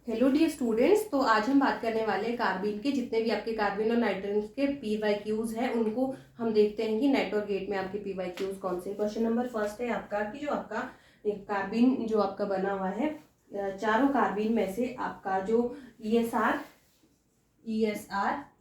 Hello dear students. तो आज हम बात करने वाले हैं कार्बिन के, जितने भी आपके कार्बिन और नाइट्रोजन के पीवाईक्यूज हैं उनको हम देखते हैं कि नेट और गेट में आपके पीवाईक्यूज कौन से। क्वेश्चन नंबर फर्स्ट है आपका कि जो आपका कार्बिन जो आपका बना हुआ है, चारों कार्बिन में से आपका जो ईएसआर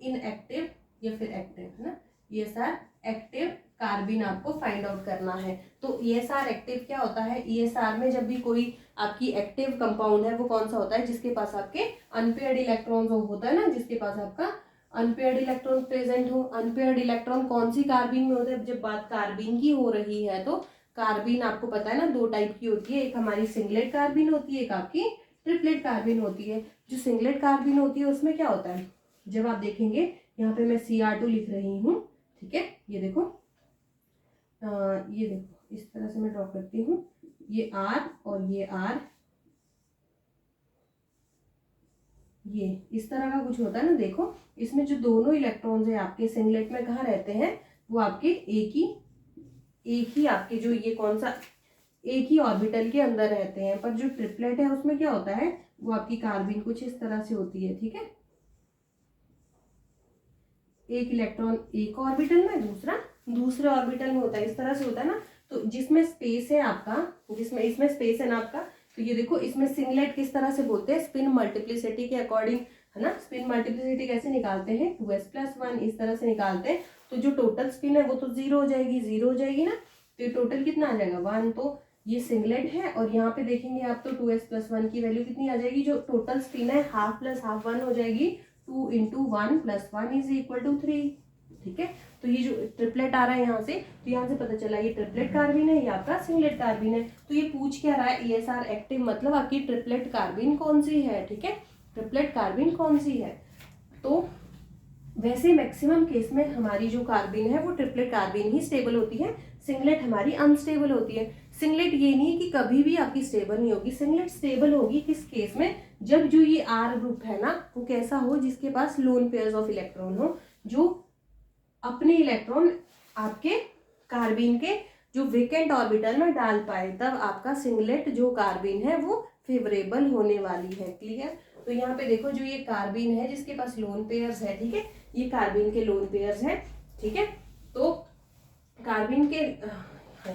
इनएक्टिव या फिर एक्टिव है ना, ईएसआर एक्टिव कार्बिन आपको फाइंड आउट करना है। तो ईएसआर एक्टिव क्या होता है? ईएसआर में जब भी कोई आपकी एक्टिव कंपाउंड है वो कौन सा होता है? जिसके पास आपके अनपेयर्ड इलेक्ट्रॉन्स होता है ना, जिसके पास आपका अनपेयर्ड इलेक्ट्रॉन प्रेजेंट हो। अनपेयर्ड इलेक्ट्रॉन कौन सी कार्बिन में होता है? जब बात कार्बिन की हो रही है तो कार्बिन आपको पता है ना दो टाइप की होती है, एक हमारी सिंगलेट कार्बिन होती है, एक आपकी ट्रिपलेट कार्बिन होती है। जो सिंगलेट कार्बिन होती है उसमें क्या होता है, जब आप देखेंगे यहाँ पे मैं Cr2 लिख रही हूँ, ठीक है, ये देखो इस तरह से मैं ड्रॉ करती हूँ, ये R और ये R, ये इस तरह का कुछ होता है ना। देखो इसमें जो दोनों इलेक्ट्रॉन्स है आपके सिंगलेट में कहाँ रहते हैं? वो आपके एक ही आपके जो ये कौन सा एक ही ऑर्बिटल के अंदर रहते हैं। पर जो ट्रिपलेट है उसमें क्या होता है, वो आपकी कार्बिन कुछ इस तरह से होती है, ठीक है। एक इलेक्ट्रॉन एक ऑर्बिटल में, दूसरा दूसरे ऑर्बिटल में होता है, इस तरह से होता है ना। तो जिसमें स्पेस है आपका, जिसमें इसमें स्पेस है ना आपका, तो ये देखो इसमें सिंगलेट किस तरह से बोलते हैं? स्पिन मल्टीप्लिसिटी के अकॉर्डिंग, है ना। स्पिन मल्टीप्लिसिटी कैसे निकालते हैं? 2s+1 इस तरह से निकालते हैं। तो जो टोटल स्पिन है वो तो जीरो हो जाएगी, जीरो हो जाएगी ना। तो ये टोटल कितना आ जाएगा? 1। तो ये सिंगलेट है और यहाँ पे देखेंगे आप तो 2s+1 की वैल्यू कितनी आ जाएगी? जो टोटल स्पिन है हाफ प्लस हाफ 1 हो जाएगी। 2 × 1 + 1 = 3, ठीक है। तो ये जो ट्रिपलेट आ रहा है यहाँ से, तो यहाँ से पता चला ये ट्रिपलेट कार्बिन है, या आपका सिंगलेट कार्बिन है। तो ये पूछ क्या रहा है? ईएसआर एक्टिव मतलब आपकी ट्रिपलेट कार्बिन कौन सी है, ठीक है, ट्रिपलेट कार्बिन कौन सी है। तो वैसे मैक्सिमम केस में हमारी जो कार्बिन है वो ट्रिपलेट कार्बिन ही स्टेबल होती है, सिंगलेट हमारी अनस्टेबल होती है। सिंगलेट ये नहीं है कि कभी भी आपकी स्टेबल नहीं होगी, सिंगलेट स्टेबल होगी किस केस में? जब जो ये आर ग्रुप है ना वो कैसा हो? जिसके पास लोन पेयर्स ऑफ इलेक्ट्रॉन हो, जो अपने इलेक्ट्रॉन आपके कार्बिन के जो वेकेंट ऑर्बिटल में डाल पाए, तब आपका सिंगलेट जो कार्बिन है वो फेवरेबल होने वाली है। क्लियर? तो यहाँ पे देखो जो ये कार्बिन है जिसके पास लोन पेयर्स है, ठीक है, ये कार्बिन के लोन पेयर्स हैं, ठीक है। तो कार्बिन के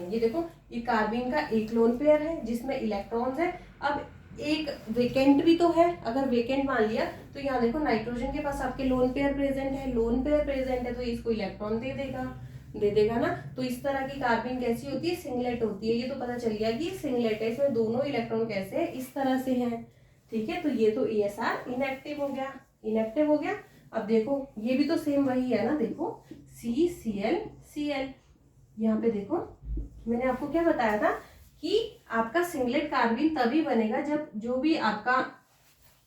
ये देखो ये कार्बिन का एक लोन पेयर है जिसमें इलेक्ट्रॉन्स है। अब एक वेकेंट भी तो है, अगर वेकेंट मान लिया तो यहाँ देखो नाइट्रोजन के पास आपके लोन पेयर प्रेजेंट है, लोन पेयर प्रेजेंट है, तो इसको इलेक्ट्रॉन दे देगा ना। तो इस तरह की कार्बिन कैसी होती है? सिंगलेट होती है। ये तो पता चल गया कि सिंगलेट है, इसमें दोनों इलेक्ट्रॉन कैसे है? इस तरह से हैं, ठीक है। तो ये तो ईएसआर इनएक्टिव हो गया, इनएक्टिव हो गया। अब देखो ये भी तो सेम वही है ना, देखो CCl यहाँ पे देखो मैंने आपको क्या बताया था कि आपका सिंगलेट कार्बिन तभी बनेगा जब जो भी आपका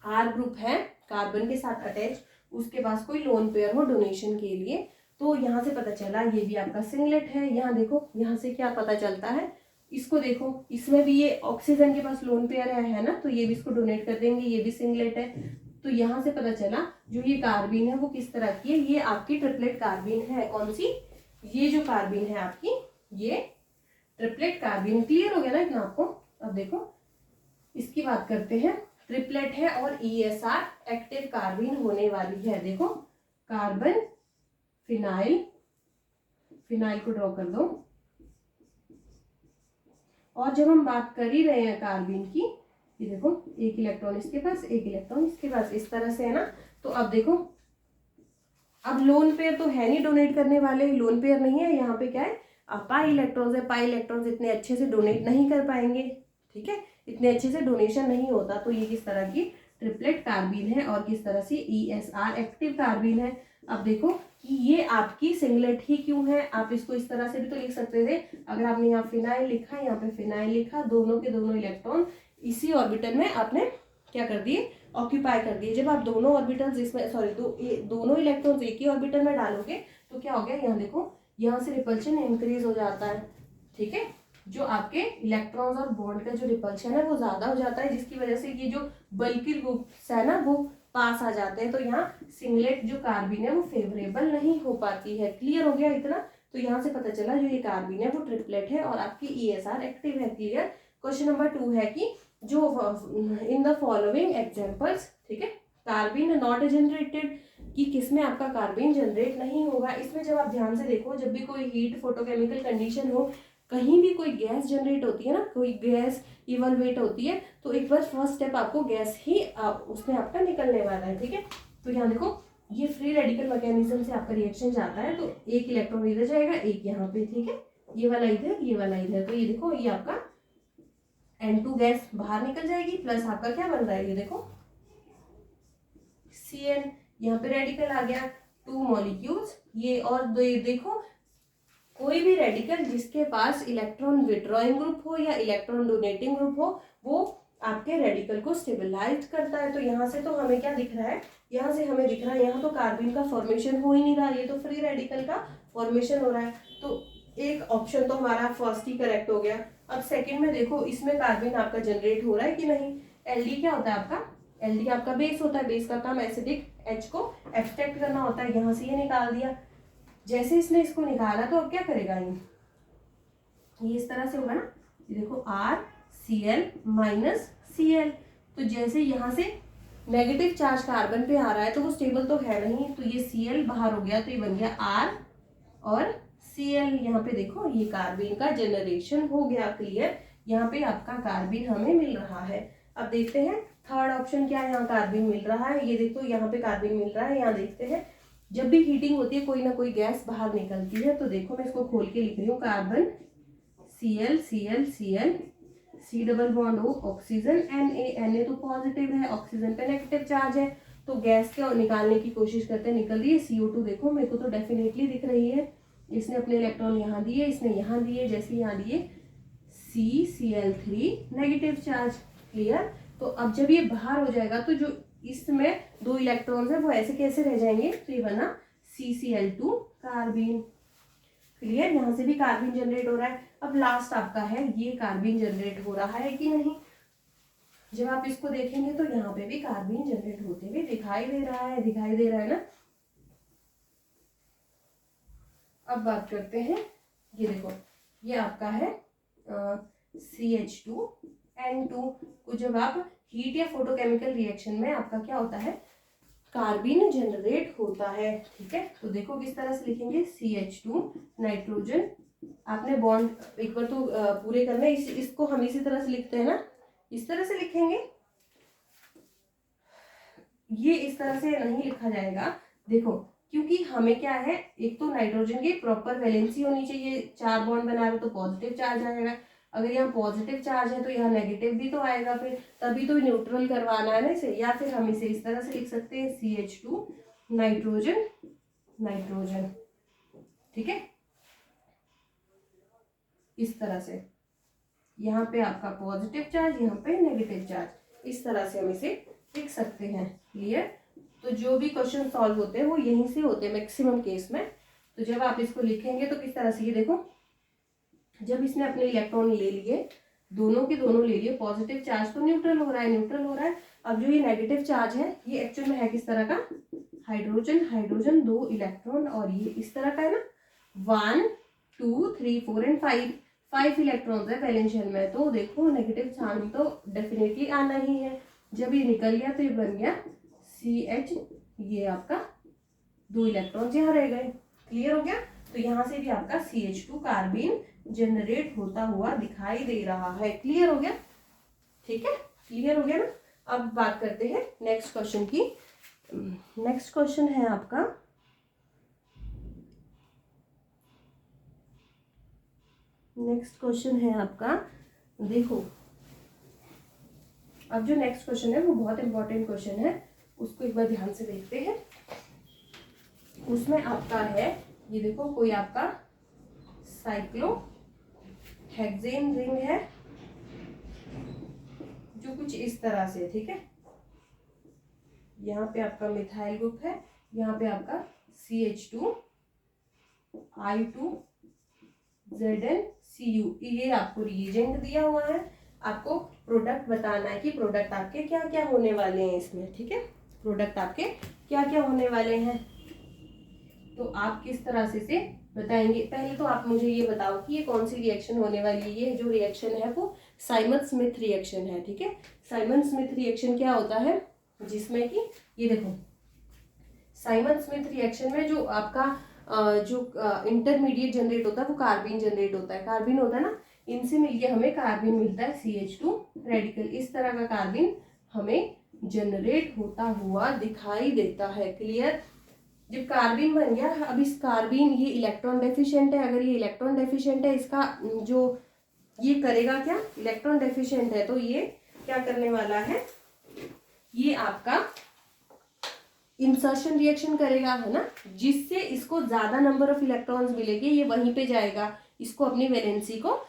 आर ग्रुप है कार्बन के साथ अटैच, उसके पास कोई लोन पेयर हो डोनेशन के लिए। तो यहाँ से पता चला ये भी आपका सिंगलेट है। यहाँ देखो यहाँ से क्या पता चलता है, इसको देखो इसमें भी ये ऑक्सीजन के पास लोन पेयर है ना, तो ये भी इसको डोनेट कर देंगे, ये भी सिंगलेट है। तो यहाँ से पता चला जो ये कार्बिन है वो किस तरह की है, ये आपकी ट्रिपलेट कार्बिन है। कौन सी? ये जो कार्बिन है आपकी ये ट्रिपलेट कार्बिन। क्लियर हो गया ना इतना आपको? अब देखो इसकी बात करते हैं, ट्रिपलेट है और ईएसआर एक्टिव कार्बिन होने वाली है। देखो कार्बन फिनाइल, फिनाइल को ड्रॉ कर दो। और जब हम बात कर ही रहे हैं कार्बिन की, ये देखो एक इलेक्ट्रॉन इसके पास, एक इलेक्ट्रॉन इसके पास, इस तरह से है ना। तो अब देखो अब लोन पेयर तो है नहीं डोनेट करने वाले, लोन पेयर नहीं है, यहाँ पे क्या है? पाई इलेक्ट्रॉन्स है, पाई इलेक्ट्रॉन्स इतने अच्छे से डोनेट नहीं कर पाएंगे, ठीक है, इतने अच्छे से डोनेशन नहीं होता। तो ये किस तरह की ट्रिपलेट कार्बिन है और किस तरह से ईएसआर एक्टिव कार्बिन है। अब देखो कि ये आपकी सिंगलेट ही क्यों है, आप इसको इस तरह से भी तो लिख सकते थे। अगर आपने यहाँ फिनाइल लिखा, यहाँ पे फिनाइल लिखा, दोनों के दोनों इलेक्ट्रॉन इसी ऑर्बिटल में आपने क्या कर दिए? ऑक्यूपाई कर दिए। जब आप दोनों ऑर्बिटल्स इसमें दोनों इलेक्ट्रॉन्स एक ही ऑर्बिटल में डालोगे तो क्या हो गया? यहाँ देखो यहाँ से रिपल्शन इंक्रीज हो जाता है, ठीक है, जो आपके इलेक्ट्रॉन्स और बॉन्ड का जो रिपल्शन है वो ज्यादा हो जाता है, जिसकी वजह से ये जो बल्कि ग्रुप्स है ना वो पास आ जाते हैं। तो यहाँ सिंगलेट जो कार्बिन है वो फेवरेबल नहीं हो पाती है। क्लियर हो गया इतना? तो यहाँ से पता चला जो ये कार्बिन है वो ट्रिपलेट है और आपकी ईएसआर एक्टिव है। क्लियर? क्वेश्चन नंबर 2 है कि जो इन द फॉलोइंग एग्जांपल्स, ठीक है, कार्बिन नॉट जनरेटेड, कि किसमें आपका कार्बिन जनरेट नहीं होगा। इसमें जब आप ध्यान से देखो, जब भी कोई हीट फोटोकेमिकल कंडीशन हो, कहीं भी कोई गैस जनरेट होती है ना, कोई गैस इवलवेट होती है, तो एक बार फर्स्ट स्टेप आपको गैस ही उसमें आपका निकलने वाला है, ठीक है। तो यहाँ देखो, ये फ्री रेडिकल मैकेनिज्म से आपका रिएक्शन जाता है, तो एक इलेक्ट्रॉन इधर जाएगा, एक यहाँ पे, ठीक है, ये वाला इधर, ये वाला इधर, तो ये देखो, ये आपका N2 गैस बाहर निकल जाएगी, प्लस आपका क्या बन रहा है, ये देखो Cn, यहाँ पे रेडिकल आ गया, 2 मॉलिक्यूल्स, ये और दो, ये देखो कोई भी रेडिकल जिसके पास इलेक्ट्रॉन विड्रॉइंग ग्रुप हो या इलेक्ट्रॉन डोनेटिंग ग्रुप हो, वो आपके रेडिकल को स्टेबलाइज करता है। तो यहाँ से तो हमें क्या दिख रहा है, यहाँ से हमें दिख रहा है, यहाँ तो कार्बिन का फॉर्मेशन हो ही नहीं रहा, ये तो फ्री रेडिकल का फॉर्मेशन हो रहा है। तो एक ऑप्शन तो हमारा फर्स्ट ही करेक्ट हो गया। अब सेकंड में देखो, इसमें कार्बिन आपका जनरेट हो रहा है कि नहीं। एलडी क्या होता है आपका, एलडी आपका बेस होता है, बेस का काम एसिडिक एच को एक्सट्रैक्ट करना होता है। यहाँ से ये निकाल दिया, जैसे इसने इसको निकाला तो अब क्या करेगा, ये इस तरह से होगा ना, ये देखो RCl माइनस Cl, तो जैसे यहाँ से नेगेटिव चार्ज कार्बन पे आ रहा है तो वो स्टेबल तो है नहीं, तो ये Cl बाहर हो गया, तो ये बन गया R और Cl। यहाँ पे देखो, ये कार्बिन का जनरेशन हो गया, क्लियर। यहाँ पे आपका कार्बिन हमें मिल रहा है। अब देखते हैं थर्ड ऑप्शन क्या है, यहाँ कार्बिन मिल रहा है, ये देखो यहाँ पे कार्बिन मिल रहा है। यहाँ देखते हैं, जब भी हीटिंग होती है कोई ना कोई गैस बाहर निकलती है, तो देखो मैं इसको खोल के लिख रही हूँ, carbon Cl Cl Cl, C double bond O, oxygen Na तो पॉजिटिव है, ऑक्सीजन पे नेगेटिव चार्ज है, तो गैस के निकालने की कोशिश करते हैं, निकल रही है CO2। देखो मेरे को तो डेफिनेटली दिख रही है, इसने अपने इलेक्ट्रॉन यहाँ दिए, इसने यहाँ दिए, जैसे यहाँ दिए CCl3 नेगेटिव चार्ज, क्लियर। तो अब जब ये बाहर हो जाएगा तो जो इसमें 2 इलेक्ट्रॉन्स है वो ऐसे कैसे रह जाएंगे, तो ये बना CCl2 कार्बिन, क्लियर। यहाँ से भी कार्बिन जनरेट हो रहा है। अब लास्ट आपका है, ये कार्बिन जनरेट हो रहा है कि नहीं। जब आप इसको देखेंगे तो यहाँ पे भी कार्बिन जनरेट होते हुए दिखाई दे रहा है, दिखाई दे रहा है ना। अब बात करते हैं, ये देखो, ये आपका है CH2N2 को जब आप हीट या फोटोकेमिकल रिएक्शन में आपका क्या होता है, कार्बिन जनरेट होता है, ठीक है। तो देखो किस तरह से लिखेंगे, CH2 नाइट्रोजन, आपने बॉन्ड एक बार तो पूरे करना है, इसको हम इसी तरह से लिखते हैं ना, इस तरह से लिखेंगे, ये इस तरह से नहीं लिखा जाएगा। देखो क्योंकि हमें क्या है, एक तो नाइट्रोजन की प्रॉपर वैलेंसी होनी चाहिए, 4 बॉन्ड बना रहे तो पॉजिटिव चार्ज आएगा, अगर यहाँ पॉजिटिव चार्ज है तो यहाँ नेगेटिव भी तो आएगा, फिर तभी तो न्यूट्रल करवाना है ना इसे। या फिर हम इसे इस तरह से लिख सकते हैं, CH2 नाइट्रोजन नाइट्रोजन, ठीक है, इस तरह से। यहाँ पे आपका पॉजिटिव चार्ज, यहाँ पे नेगेटिव चार्ज, इस तरह से हम इसे लिख सकते हैं, क्लियर। तो जो भी क्वेश्चन सॉल्व होते हैं वो यहीं से होते हैं मैक्सिमम केस में। तो जब आप इसको लिखेंगे तो किस तरह से, ये देखो जब इसने अपने इलेक्ट्रॉन ले लिए, दोनों के दोनों ले लिए, पॉजिटिव चार्ज तो न्यूट्रल हो रहा है, न्यूट्रल हो रहा है। अब जो ये नेगेटिव चार्ज है ये एक्चुअल में है किस तरह का, हाइड्रोजन हाइड्रोजन, 2 इलेक्ट्रॉन, और ये इस तरह का है ना, 1 2 3 4 एंड 5 इलेक्ट्रॉन्स है वैलेंस शेल में। तो देखो नेगेटिव चार्ज तो डेफिनेटली आना ही है। जब ये निकल गया तो ये बन गया CH, ये आपका 2 इलेक्ट्रॉन्स यहाँ रह गए, क्लियर हो गया। तो यहाँ से भी आपका CH2 कार्बिन जनरेट होता हुआ दिखाई दे रहा है, क्लियर हो गया, ठीक है, क्लियर हो गया ना। अब बात करते हैं नेक्स्ट क्वेश्चन की। नेक्स्ट क्वेश्चन है आपका, नेक्स्ट क्वेश्चन है आपका, देखो अब जो नेक्स्ट क्वेश्चन है वो बहुत इंपॉर्टेंट क्वेश्चन है, उसको एक बार ध्यान से देखते हैं। उसमें आपका है, ये देखो कोई आपका साइक्लोहेक्सेन रिंग है जो कुछ इस तरह से, ठीक है, यहाँ पे आपका मिथाइल ग्रुप है, यहाँ पे आपका CH2 I2 ZnCu, ये आपको रिएजेंट दिया हुआ है, आपको प्रोडक्ट बताना है कि प्रोडक्ट आपके क्या क्या होने वाले हैं इसमें, ठीक है, प्रोडक्ट आपके क्या क्या होने वाले हैं। तो आप किस तरह से बताएंगे। पहले तो आप मुझे ये बताओ कि ये कौन सी रिएक्शन होने वाली है। ये जो रिएक्शन है वो साइमन स्मिथ रिएक्शन है, ठीक है। साइमन स्मिथ रिएक्शन क्या होता है, जिसमें कि ये देखो साइमन स्मिथ रिएक्शन में जो आपका जो इंटरमीडिएट जनरेट होता है वो कार्बिन जनरेट होता है। कार्बिन होता है ना, इनसे मिलके हमें कार्बिन मिलता है CH2 रेडिकल। इस तरह का कार्बिन हमें जनरेट होता हुआ दिखाई देता है। क्लियर। जब कार्बिन बन गया, अब इस कार्बिन ये इलेक्ट्रॉन डेफिशिएंट है। अगर ये इलेक्ट्रॉन डेफिशिएंट है, इसका जो ये करेगा क्या, इलेक्ट्रॉन डेफिशिएंट है तो ये क्या करने वाला है, ये आपका इंसर्शन रिएक्शन करेगा, है ना, जिससे इसको ज्यादा नंबर ऑफ इलेक्ट्रॉन्स मिलेंगे। ये वहीं पे जाएगा, इसको अपनी वैलेंसी को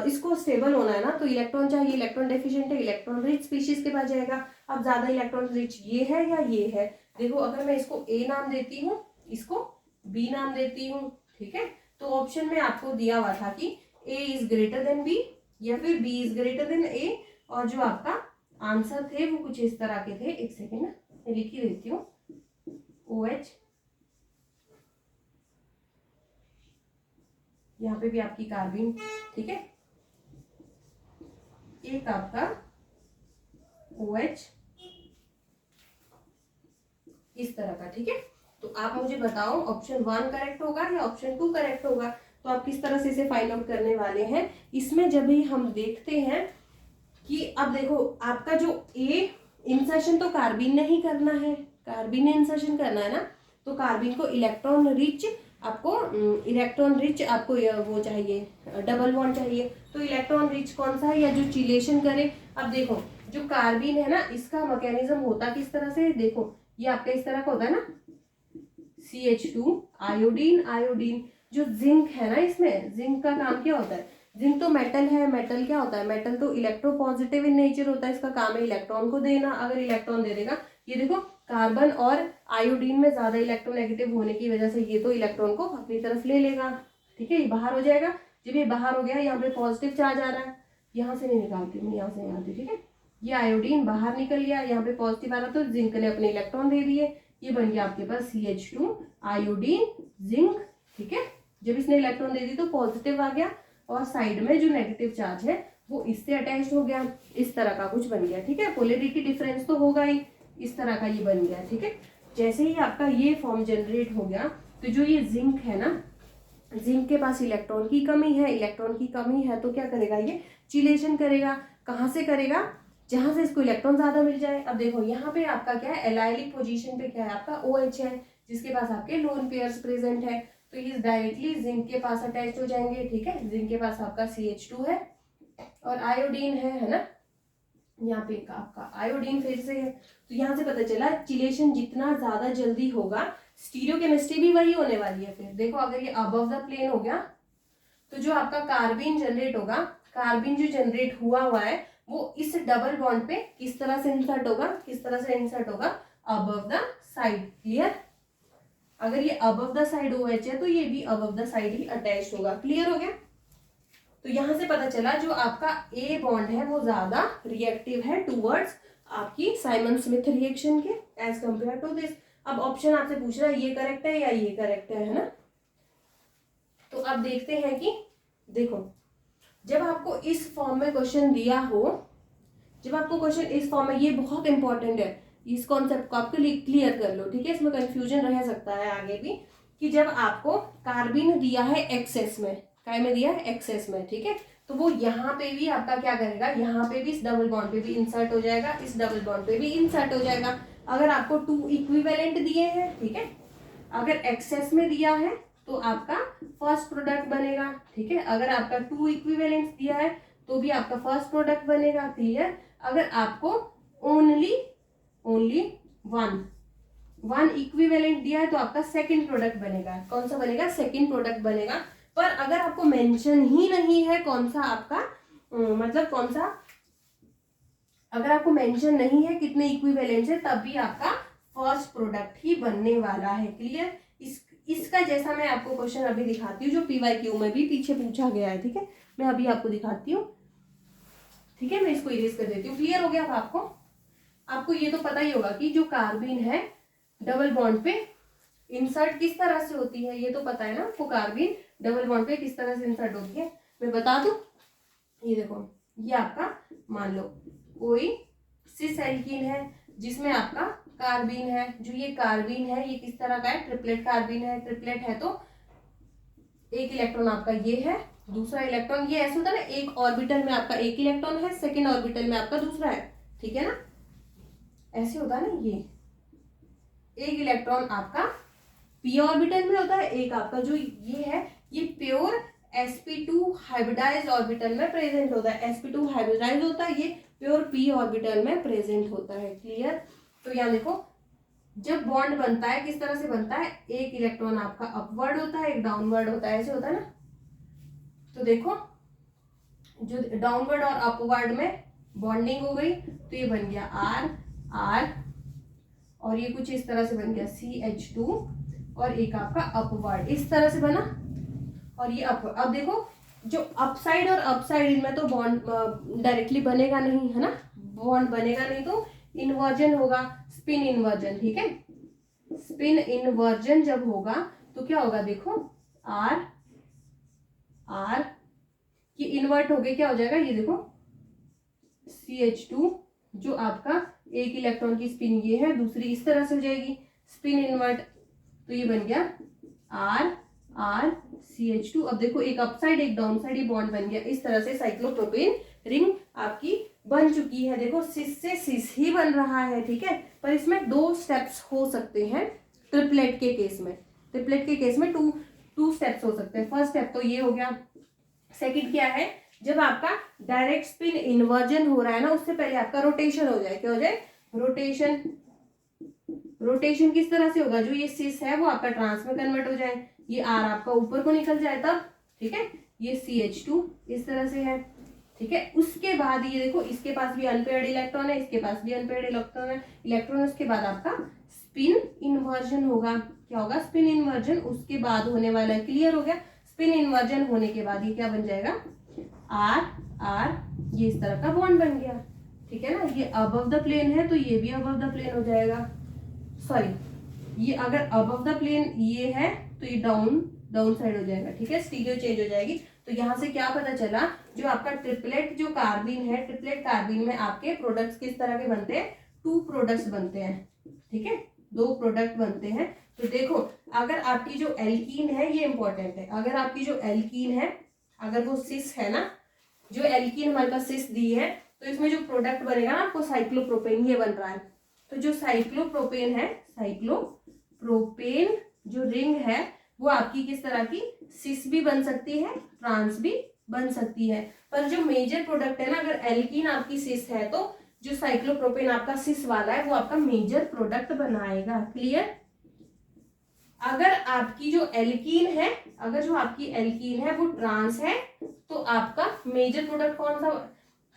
इसको स्टेबल होना है ना, तो इलेक्ट्रॉन चाहिए, इलेक्ट्रॉन डेफिशिएंट है, इलेक्ट्रॉन रिच स्पीशीज के पास जाएगा। अब ज्यादा इलेक्ट्रॉन रिच ये है या ये है, देखो अगर मैं इसको A नाम देती हूँ, इसको B नाम देती हूँ, ठीक है। तो ऑप्शन में आपको दिया हुआ था कि A is greater than B या फिर B is greater than A, और जो आपका आंसर थे वो कुछ इस तरह के थे। एक सेकेंड ना, मैं लिख ही देती हूँ। OH, यहाँ पे भी आपकी कार्बिन, ठीक है, एक आपका OH इस तरह का, ठीक है। तो आप मुझे बताओ ऑप्शन 1 करेक्ट होगा या ऑप्शन 2 करेक्ट होगा। तो आप किस तरह से इसे फाइंड आउट करने वाले हैं, इसमें जब भी हम देखते हैं कि अब देखो आपका जो A इंसर्शन तो कार्बिन ने ही करना है, कार्बिन ने इंसर्शन करना है ना, तो कार्बिन को इलेक्ट्रॉन रिच आपको वो चाहिए, डबल बॉन्ड चाहिए। तो इलेक्ट्रॉन रिच कौन सा है, या जो चिलेशन करे। अब देखो जो कार्बिन है ना, इसका मैकेनिज्म होता किस तरह से, देखो ये आपका इस तरह का होता है ना, CH2 आयोडीन, आयोडीन जो जिंक है ना, इसमें जिंक का काम क्या होता है, जिंक तो मेटल है, मेटल क्या होता है, मेटल तो इलेक्ट्रोपॉजिटिव इन नेचर होता है, इसका काम है इलेक्ट्रॉन को देना। अगर इलेक्ट्रॉन दे देगा, ये देखो कार्बन और आयोडीन में ज्यादा इलेक्ट्रोनेगेटिव होने की वजह से ये तो इलेक्ट्रॉन को अपनी तरफ ले लेगा, ठीक है, ये बाहर हो जाएगा। जब ये बाहर हो गया, यहाँ पे पॉजिटिव चार्ज आ रहा है, यहाँ से नहीं निकालती मैं, यहाँ से निकालती, ठीक है। ये आयोडीन बाहर निकल गया, यहाँ पे पॉजिटिव आ रहा, तो जिंक ने अपने इलेक्ट्रॉन दे दिए, ये बन गया आपके पास CH2 आयोडीन जिंक, ठीक है। जब इसने इलेक्ट्रॉन दे दी तो पॉजिटिव आ गया, और साइड में जो नेगेटिव चार्ज है वो इससे अटैच हो गया, इस तरह का कुछ बन गया, ठीक है। पोलैरिटी डिफरेंस तो होगा ही, इस तरह का ये बन गया, ठीक है। जैसे ही आपका ये फॉर्म जनरेट हो गया, तो जो ये जिंक है ना, जिंक के पास इलेक्ट्रॉन की कमी है, इलेक्ट्रॉन की कमी है तो क्या करेगा, ये चिलेशन करेगा। कहाँ से करेगा, जहां से इसको इलेक्ट्रॉन ज्यादा मिल जाए। अब देखो यहाँ पे आपका क्या है, एलाइलिक पोजीशन पे क्या है, आपका OH है, जिसके पास आपके लोन पेयर्स प्रेजेंट है, तो ये डायरेक्टली जिंक के पास अटैच हो जाएंगे, ठीक है। जिंक के पास आपका CH2 है और आयोडीन है ना, यहाँ पे आपका आयोडीन फिर से है। तो यहाँ से पता चला चिलेशन जितना ज्यादा जल्दी होगा, स्टीरियोकेमिस्ट्री भी वही होने वाली है। फिर देखो अगर ये अबव द प्लेन हो गया, तो जो आपका कार्बिन जनरेट होगा, कार्बिन जो जनरेट हुआ है वो इस डबल बॉन्ड पे किस तरह से इंसर्ट होगा, किस तरह से इंसर्ट होगा, अबव द साइड। क्लियर। अगर ये अबव द साइड OH है तो ये भी above the side he attach होगा। क्लियर हो गया। तो यहां से पता चला जो आपका A बॉन्ड है वो ज्यादा रिएक्टिव है टूवर्ड्स आपकी साइमन स्मिथ रिएक्शन के एज कंपेयर टू दिस। अब ऑप्शन आपसे पूछ रहा है ये करेक्ट है या ये करेक्ट है ना। तो अब देखते हैं कि देखो जब आपको इस फॉर्म में क्वेश्चन दिया हो, जब आपको क्वेश्चन इस फॉर्म में, ये बहुत इंपॉर्टेंट है, इस कॉन्सेप्ट को आपको क्लियर कर लो, ठीक है। इसमें कंफ्यूजन रह सकता है आगे भी, कि जब आपको कार्बिन दिया है एक्सेस में, काय में दिया है एक्सेस में, ठीक है, तो वो यहाँ पे भी आपका क्या करेगा, यहाँ पे भी इस डबल बॉन्ड पे भी इंसर्ट हो जाएगा, इस डबल बॉन्ड पे भी इंसर्ट हो जाएगा। अगर आपको 2 इक्विवेलेंट दिए हैं, ठीक है, अगर एक्सेस में दिया है तो आपका फर्स्ट प्रोडक्ट बनेगा, ठीक है। अगर आपका 2 इक्विवेलेंट दिया है तो भी आपका फर्स्ट प्रोडक्ट बनेगा। क्लियर। अगर आपको ओनली वन इक्विवेलेंट दिया है तो आपका सेकंड प्रोडक्ट बनेगा। कौन सा बनेगा, सेकंड प्रोडक्ट बनेगा। पर अगर आपको मेंशन ही नहीं है कौन सा आपका मतलब कौन सा, अगर आपको मेंशन नहीं है कितने इक्विवेलेंट्स है, तब भी आपका फर्स्ट प्रोडक्ट ही बनने वाला है। क्लियर। इसका जैसा मैं आपको क्वेश्चन अभी दिखाती हूँ जो PYQ में भी पीछे पूछा गया है, ठीक है, मैं अभी आपको दिखाती हूँ, ठीक है। मैं इसको इरेज कर देती हूँ। क्लियर हो गया। अब आपको ये तो पता ही होगा कि जो कार्बिन है डबल बॉन्ड पे इंसर्ट किस तरह से होती है ये तो पता है ना आपको, कार्बिन डबल बॉन्ड पे किस तरह से इंसर्ट होती है, मैं बता दूं। ये देखो, ये आपका मान लो कोई सिस एल्कीन है जिसमें आपका कार्बिन है, जो ये कार्बिन है ये किस तरह का है, ट्रिपलेट कार्बिन है। ट्रिपलेट है तो एक इलेक्ट्रॉन आपका ये है, दूसरा इलेक्ट्रॉन ये, ऐसे होता है ना, एक ऑर्बिटल में आपका एक इलेक्ट्रॉन है, सेकेंड ऑर्बिटल में आपका दूसरा है, ठीक है ना, ऐसे होता है ना। ये एक इलेक्ट्रॉन आपका पी ऑर्बिटल में होता है, एक आपका जो ये है ये प्योर sp2 हाइब्रिडाइज्ड ऑर्बिटल में प्रेजेंट होता है। sp2 हाइब्रिडाइज्ड होता है, ये प्योर p ऑर्बिटल में प्रेजेंट होता है। क्लियर। तो यहाँ देखो, जब बॉन्ड बनता है किस तरह से बनता है, एक इलेक्ट्रॉन आपका अपवर्ड होता है, एक डाउनवर्ड होता है, ऐसे होता है ना। तो देखो, जो डाउनवर्ड और अपवर्ड में बॉन्डिंग हो गई तो ये बन गया R R, और ये कुछ इस तरह से बन गया CH2, और एक आपका अपवर्ड इस तरह से बना, और ये अपवर्ड। अब देखो, जो अपसाइड और अपसाइड इनमें तो बॉन्ड डायरेक्टली बनेगा नहीं, है ना, बॉन्ड बनेगा नहीं, तो इन्वर्जन होगा, स्पिन इन्वर्जन, ठीक है। स्पिन इन्वर्जन जब होगा तो क्या होगा, देखो R R ये इन्वर्ट हो गए, क्या हो जाएगा, ये देखो CH2, जो आपका एक इलेक्ट्रॉन की स्पिन ये है, दूसरी इस तरह से हो जाएगी, स्पिन इन्वर्ट, तो ये बन गया R R CH2। अब देखो, एक अपसाइड एक डाउन साइड, ये बॉन्ड बन गया, इस तरह से साइक्लोप्रोपेन रिंग आपकी बन चुकी है। देखो, सिस से सिस ही बन रहा है, ठीक है, पर इसमें 2 स्टेप्स हो सकते हैं ट्रिपलेट के केस में। ट्रिपलेट के केस में टू स्टेप्स हो सकते हैं। फर्स्ट स्टेप तो ये हो गया। सेकंड क्या है, जब आपका डायरेक्ट स्पिन इन्वर्जन हो रहा है ना, उससे पहले आपका रोटेशन हो जाए, क्या हो जाए, रोटेशन। रोटेशन किस तरह से होगा, जो ये सिस है वो आपका ट्रांस में कन्वर्ट हो जाए, ये R आपका ऊपर को निकल जाए तब, ठीक है, ये CH2 इस तरह से है, ठीक है। उसके बाद ये देखो, इसके पास भी अनपेयर्ड इलेक्ट्रॉन है, इसके पास भी अनपेयर्ड इलेक्ट्रॉन, उसके बाद आपका स्पिन इन्वर्जन होगा। क्या होगा, स्पिन इन्वर्जन, उसके बाद होने वाला है। क्लियर हो गया। स्पिन इन्वर्जन होने के बाद ये क्या बन जाएगा, R R, ये इस तरह का बॉन्ड बन गया, ठीक है ना। ये अबव द प्लेन है तो ये भी अबव द प्लेन हो जाएगा, सॉरी, ये अगर अबव द प्लेन ये है तो ये डाउन साइड हो जाएगा, ठीक है, स्टीरियो चेंज हो जाएगी। तो यहाँ से क्या पता चला, जो आपका ट्रिपलेट जो कार्बिन है, ट्रिपलेट कार्बिन में आपके प्रोडक्ट्स किस तरह के बनते हैं, 2 प्रोडक्ट्स बनते हैं, ठीक है, 2 प्रोडक्ट बनते हैं। तो देखो, अगर आपकी जो एल्कीन है, ये इंपॉर्टेंट है, अगर आपकी जो एल्कीन है, अगर वो सिस है ना, जो एल्कीन हमारे पास सिस दी है, तो इसमें जो प्रोडक्ट बनेगा ना आपको साइक्लोप्रोपेन, ये बन रहा है। तो जो साइक्लोप्रोपेन है, साइक्लोप्रोपेन जो रिंग है वो आपकी किस तरह की, सिस भी बन सकती है, ट्रांस भी बन सकती है। पर जो मेजर प्रोडक्ट है ना, अगर एल्कीन आपकी सिस है तो जो साइक्लोप्रोपेन आपका सिस वाला है वो आपका मेजर प्रोडक्ट बनाएगा। क्लियर। अगर आपकी जो एल्कीन है, अगर जो आपकी एल्कीन है वो ट्रांस है, तो आपका मेजर प्रोडक्ट कौन सा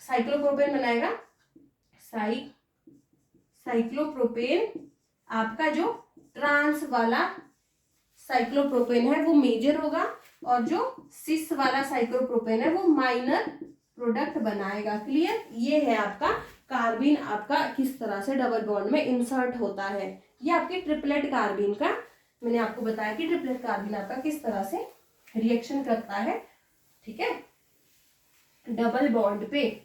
साइक्लोप्रोपेन बनाएगा, साइक्लोप्रोपेन। आपका जो ट्रांस वाला साइक्लोप्रोपेन है वो मेजर होगा, और जो सिस वाला साइक्लोप्रोपेन है वो माइनर प्रोडक्ट बनाएगा। क्लियर। ये है आपका कार्बिन, आपका किस तरह से डबल बॉन्ड में इंसर्ट होता है। ये आपके ट्रिपलेट कार्बिन का मैंने आपको बताया कि ट्रिपलेट कार्बिन आपका किस तरह से रिएक्शन करता है, ठीक है, डबल बॉन्ड पे।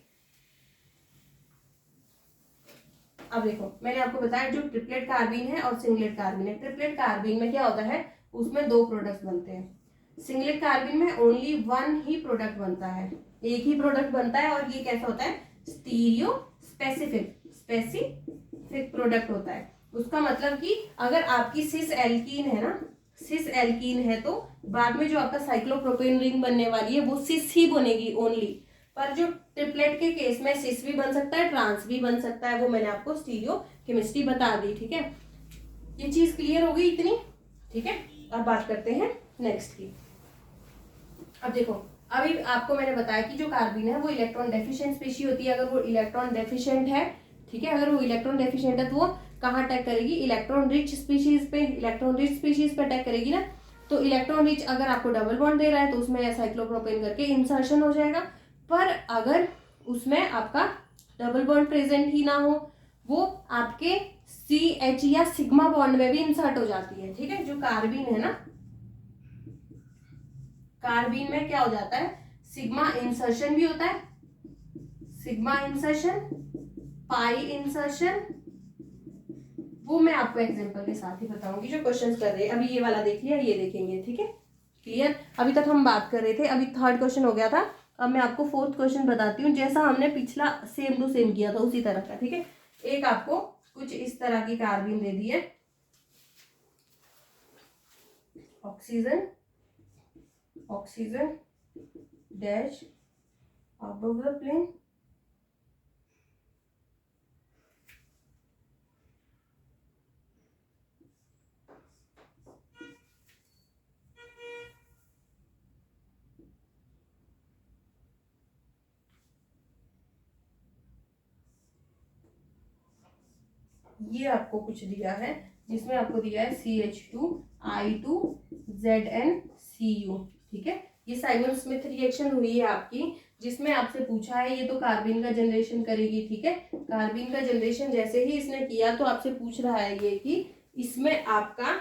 अब देखो, मैंने आपको बताया जो ट्रिपलेट कार्बिन है और सिंगलेट कार्बिन है। ट्रिपलेट कार्बिन में क्या होता है, उसमें 2 प्रोडक्ट्स बनते हैं। सिंगलेट कार्बिन में ओनली 1 ही प्रोडक्ट बनता है, एक ही प्रोडक्ट बनता है, और ये कैसा होता है, स्टीरियो स्पेसिफिक प्रोडक्ट होता है। उसका मतलब कि अगर आपकी सिस एल्कीन है ना, सिस एल्कीन है तो बाद में जो आपका साइक्लोप्रोपेन रिंग बनने वाली है वो सिस ही बनेगी ओनली। पर जो ट्रिपलेट के केस में सिस भी बन सकता है, ट्रांस भी बन सकता है, वो मैंने आपको स्टीरियो केमिस्ट्री बता दी, ठीक है। ये चीज क्लियर हो गई इतनी, ठीक है। अब बात करते हैं नेक्स्ट की। अब देखो, अभी आपको मैंने बताया कि जो कार्बिन है वो इलेक्ट्रॉन डेफिशिएंट स्पीशी होती है। अगर वो इलेक्ट्रॉन डेफिशिएंट है, ठीक है, अगर वो इलेक्ट्रॉन डेफिशिएंट है तो वो कहाँ अटैक करेगी, इलेक्ट्रॉन रिच स्पीशीज पे, इलेक्ट्रॉन रिच स्पीशीज पे अटैक करेगी ना। तो इलेक्ट्रॉन रिच अगर आपको डबल बॉन्ड दे रहा है तो उसमें साइक्लोप्रोपेन करके इंसर्शन हो जाएगा। पर अगर उसमें आपका डबल बॉन्ड प्रेजेंट ही ना हो, वो आपके CH या सिग्मा बॉन्ड में भी इंसर्ट हो जाती है, ठीक है। जो कार्बिन है ना, कार्बिन में क्या हो जाता है, सिग्मा इंसर्शन भी होता है, सिग्मा इंसर्शन, पाई इंसर्शन, वो मैं आपको एग्जांपल के साथ ही बताऊंगी जो क्वेश्चंस कर रहे हैं। अभी ये वाला देख लिया, ये देखेंगे, ठीक है, क्लियर। अभी तक हम बात कर रहे थे, अभी थर्ड क्वेश्चन हो गया था, अब मैं आपको फोर्थ क्वेश्चन बताती हूँ, जैसा हमने पिछला सेम टू सेम किया था उसी तरह का, ठीक है। एक आपको कुछ इस तरह की कार्बिन दे दी है, oxygen, oxygen dash above the plane, ये आपको कुछ दिया है, जिसमें आपको दिया है CH2I2ZnCu, ठीक है। ये साइमन स्मिथ रिएक्शन हुई है आपकी, जिसमें आपसे पूछा है, ये तो कार्बिन का जनरेशन करेगी, ठीक है। कार्बिन का जनरेशन जैसे ही इसने किया तो आपसे पूछ रहा है ये कि इसमें आपका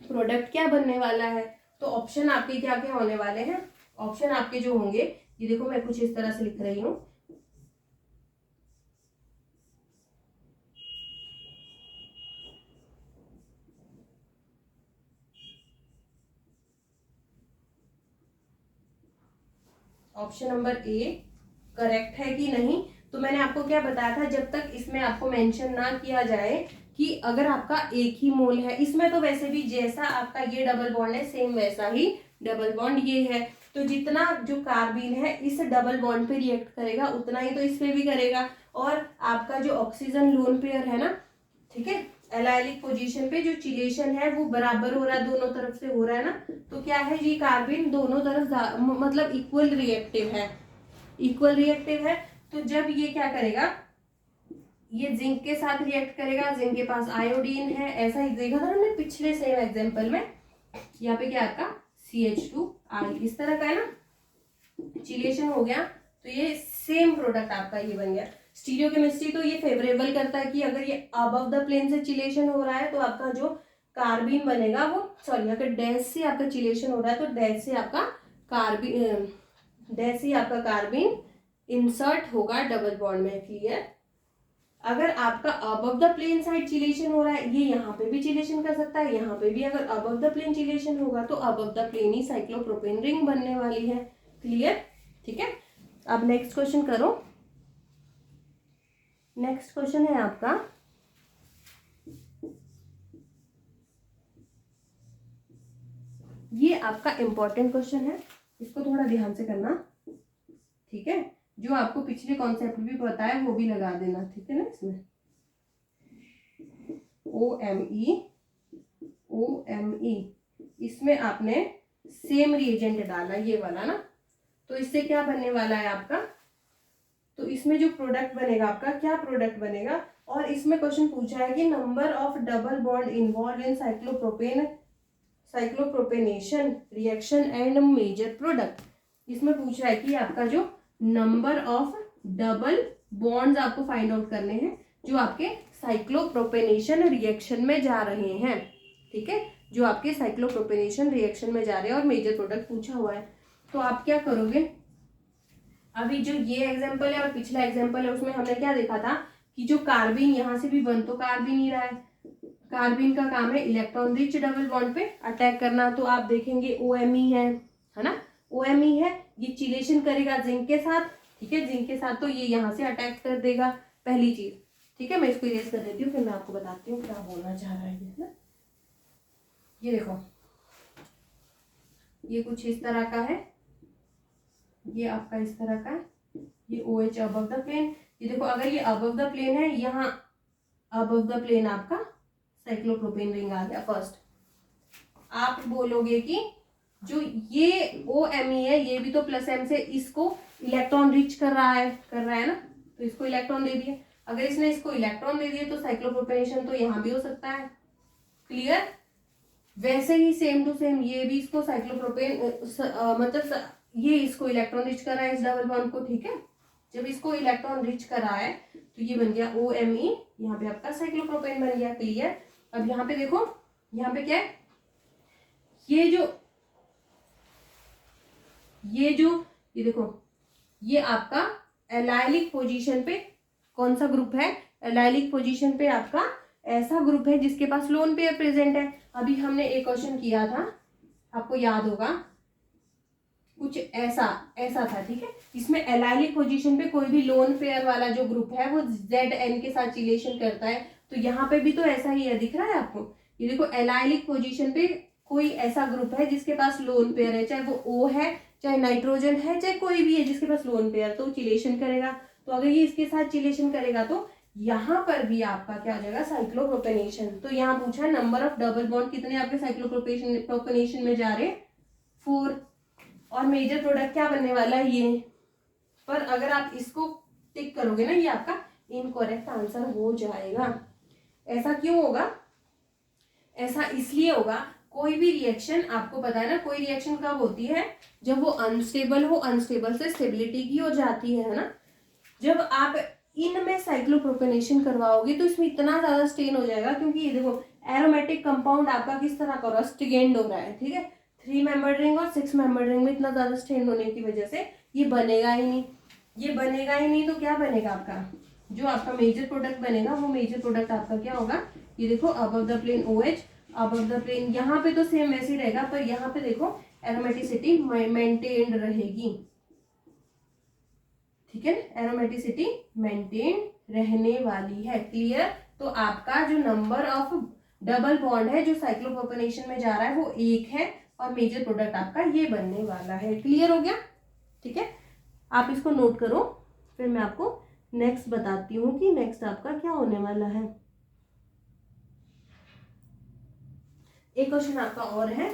प्रोडक्ट क्या बनने वाला है। तो ऑप्शन आपके क्या क्या होने वाले हैं, ऑप्शन आपके जो होंगे, ये देखो मैं कुछ इस तरह से लिख रही हूँ, ऑप्शन नंबर ए करेक्ट है कि नहीं। तो मैंने आपको क्या बताया था, जब तक इसमें आपको मेंशन ना किया जाए कि अगर आपका एक ही मोल है, इसमें तो वैसे भी जैसा आपका ये डबल बॉन्ड है सेम वैसा ही डबल बॉन्ड ये है, तो जितना जो कार्बिन है इस डबल बॉन्ड पे रिएक्ट करेगा उतना ही तो इस पे भी करेगा। और आपका जो ऑक्सीजन लोन पेयर है ना, ठीक है, एलाइलिक पोजीशन पे जो चिलेशन है वो बराबर हो रहा है, दोनों तरफ से हो रहा है ना, तो क्या है जी, कार्बिन दोनों तरफ मतलब इक्वल रिएक्टिव है, इक्वल रिएक्टिव है। तो जब ये क्या करेगा, ये जिंक के साथ रिएक्ट करेगा, जिंक के पास आयोडीन है, ऐसा ही देखा था हमने पिछले सेम एग्जांपल में। यहाँ पे क्या आपका CH2I इस तरह का है ना, चिलेशन हो गया, तो ये सेम प्रोडक्ट आपका ये बन गया। स्टीरियोकेमिस्ट्री तो ये फेवरेबल करता है कि अगर ये अबव द प्लेन से चिलेशन हो रहा है तो आपका जो कार्बिन बनेगा वो, सॉरी अगर डैश से आपका चिलेशन हो रहा है तो डैश से आपका कार्बिन, डैश से आपका कार्बिन इंसर्ट होगा डबल बॉन्ड में, क्लियर। अगर आपका above the plane side chelation हो रहा है, ये यहाँ पे भी चिलेशन कर सकता है, यहाँ पे भी अगर अबव द प्लेन चिलेशन होगा तो अबव द प्लेन ही साइक्लोप्रोपेन रिंग बनने वाली है, क्लियर, ठीक है। अब नेक्स्ट क्वेश्चन करो। नेक्स्ट क्वेश्चन है आपका, ये आपका इंपॉर्टेंट क्वेश्चन है, इसको थोड़ा ध्यान से करना, ठीक है। जो आपको पिछले कॉन्सेप्ट भी पता है वो भी लगा देना, ठीक है ना। इसमें OMe इसमें आपने सेम रिएजेंट डाला, ये वाला ना, तो इससे क्या बनने वाला है आपका, तो इसमें जो प्रोडक्ट बनेगा आपका, क्या प्रोडक्ट बनेगा, और इसमें क्वेश्चन पूछा है कि number of double bond involve in cyclopropanation reaction and major product. इसमें पूछ रहा है कि आपका जो नंबर ऑफ डबल बॉन्ड्स आपको फाइंड आउट करने हैं जो आपके साइक्लोप्रोपेनेशन रिएक्शन में जा रहे हैं, ठीक है, जो आपके साइक्लोप्रोपेनेशन रिएक्शन में जा रहे हैं और मेजर प्रोडक्ट पूछा हुआ है। तो आप क्या करोगे, अभी जो ये एग्जांपल है और पिछला एग्जांपल है उसमें हमने क्या देखा था कि जो कार्बिन यहाँ से भी बन तो कार्बिन ही रहा है, कार्बिन का काम है इलेक्ट्रॉन रिच डबल बॉन्ड पे अटैक करना, तो आप देखेंगे OMe है ना, OMe है, ये चिलेशन करेगा जिंक के साथ, ठीक है, जिंक के साथ, तो ये यहाँ से अटैक कर देगा, पहली चीज, ठीक है। मैं इसको इरेज कर देती हूँ, फिर मैं आपको बताती हूँ क्या बोलना चाह रहा है ये ना। ये देखो, ये कुछ इस तरह का है, ये आपका इस तरह का है, ये OH अबव द प्लेन, ये देखो अगर ये अबव द प्लेन है, यहाँ अबव द प्लेन आपका साइक्लोप्रोपेन रिंग आ गया फर्स्ट। आप बोलोगे कि जो ये OMe है ये भी तो प्लस M से इसको इलेक्ट्रॉन रिच कर रहा है ना, तो इसको इलेक्ट्रॉन दे दिए, अगर इसने इसको इलेक्ट्रॉन दे दिए तो साइक्लोप्रोपेनेशन तो यहाँ भी हो सकता है, क्लियर। वैसे ही सेम टू सेम ये भी इसको साइक्लोप्रोपेन मतलब ये इसको इलेक्ट्रॉन रिच कर रहा है इस डबल बॉन्ड को, ठीक है, जब इसको इलेक्ट्रॉन रिच करा है तो ये बन गया OMe, यहाँ पे आपका साइक्लोप्रोपेन बन गया। क्लियर। अब यहाँ पे देखो, यहाँ पे क्या है, ये देखो, ये आपका एलाइलिक पोजीशन पे कौन सा ग्रुप है, एलाइलिक पोजीशन पे आपका ऐसा ग्रुप है जिसके पास लोन पेयर प्रेजेंट है। अभी हमने एक क्वेश्चन किया था, आपको याद होगा, कुछ ऐसा था, ठीक है। इसमें एलाइलिक पोजीशन पे कोई भी लोन पेयर वाला जो ग्रुप है वो ZN के साथ रिलेशन करता है। तो यहाँ पे भी तो ऐसा ही है, दिख रहा है आपको। ये देखो, एलाइलिक पोजीशन पे कोई ऐसा ग्रुप है जिसके पास लोन पेयर है, चाहे वो O है, चाहे नाइट्रोजन है, चाहे कोई भी है जिसके पास लोन पेयर, तो चिलेशन करेगा। तो अगर ये इसके साथ चिलेशन करेगा तो यहाँ पर भी आपका क्या हो जाएगा, साइक्लोप्रोपेनेशन। तो यहाँ पूछा है नंबर ऑफ डबल बॉन्ड कितने आपके साइक्लोप्रोपेनेशन में जा रहे, 4, और मेजर प्रोडक्ट क्या बनने वाला है ये। पर अगर आप इसको टिक करोगे ना, ये आपका इनकरेक्ट आंसर हो जाएगा। ऐसा क्यों होगा, ऐसा इसलिए होगा, कोई भी रिएक्शन आपको पता है ना, कोई रिएक्शन कब होती है, जब वो अनस्टेबल हो, अनस्टेबल से स्टेबिलिटी की ओर जाती है ना। जब आप इनमें साइक्लोप्रोपेनेशन करवाओगे तो इसमें इतना ज्यादा स्टेन हो जाएगा, क्योंकि ये देखो एरोमेटिक कंपाउंड आपका किस तरह का हो रहा है, स्टिगेंड हो रहा है, ठीक है। 3 मेंबर रिंग और 6 मेंबर रिंग में इतना ज्यादा स्टेन होने की वजह से ये बनेगा ही नहीं। ये बनेगा ही नहीं तो क्या बनेगा आपका, जो आपका मेजर प्रोडक्ट बनेगा वो मेजर प्रोडक्ट आपका क्या होगा, ये देखो above the plane OH, above the plane, यहाँ पे तो सेम वैसे ही रहेगा, पर यहाँ पे देखो एरोमेटिसिटी मेंटेन्ड रहेगी, ठीक है। एरोमेटिसिटी मेंटेन रहने वाली है। क्लियर। तो आपका जो नंबर ऑफ डबल बॉन्ड है जो साइक्लोप्रोपेनेशन में जा रहा है वो 1 है, और मेजर प्रोडक्ट आपका ये बनने वाला है। क्लियर हो गया, ठीक है। आप इसको नोट करो, फिर मैं आपको नेक्स्ट बताती हूँ कि नेक्स्ट आपका क्या होने वाला है। एक क्वेश्चन आपका और है,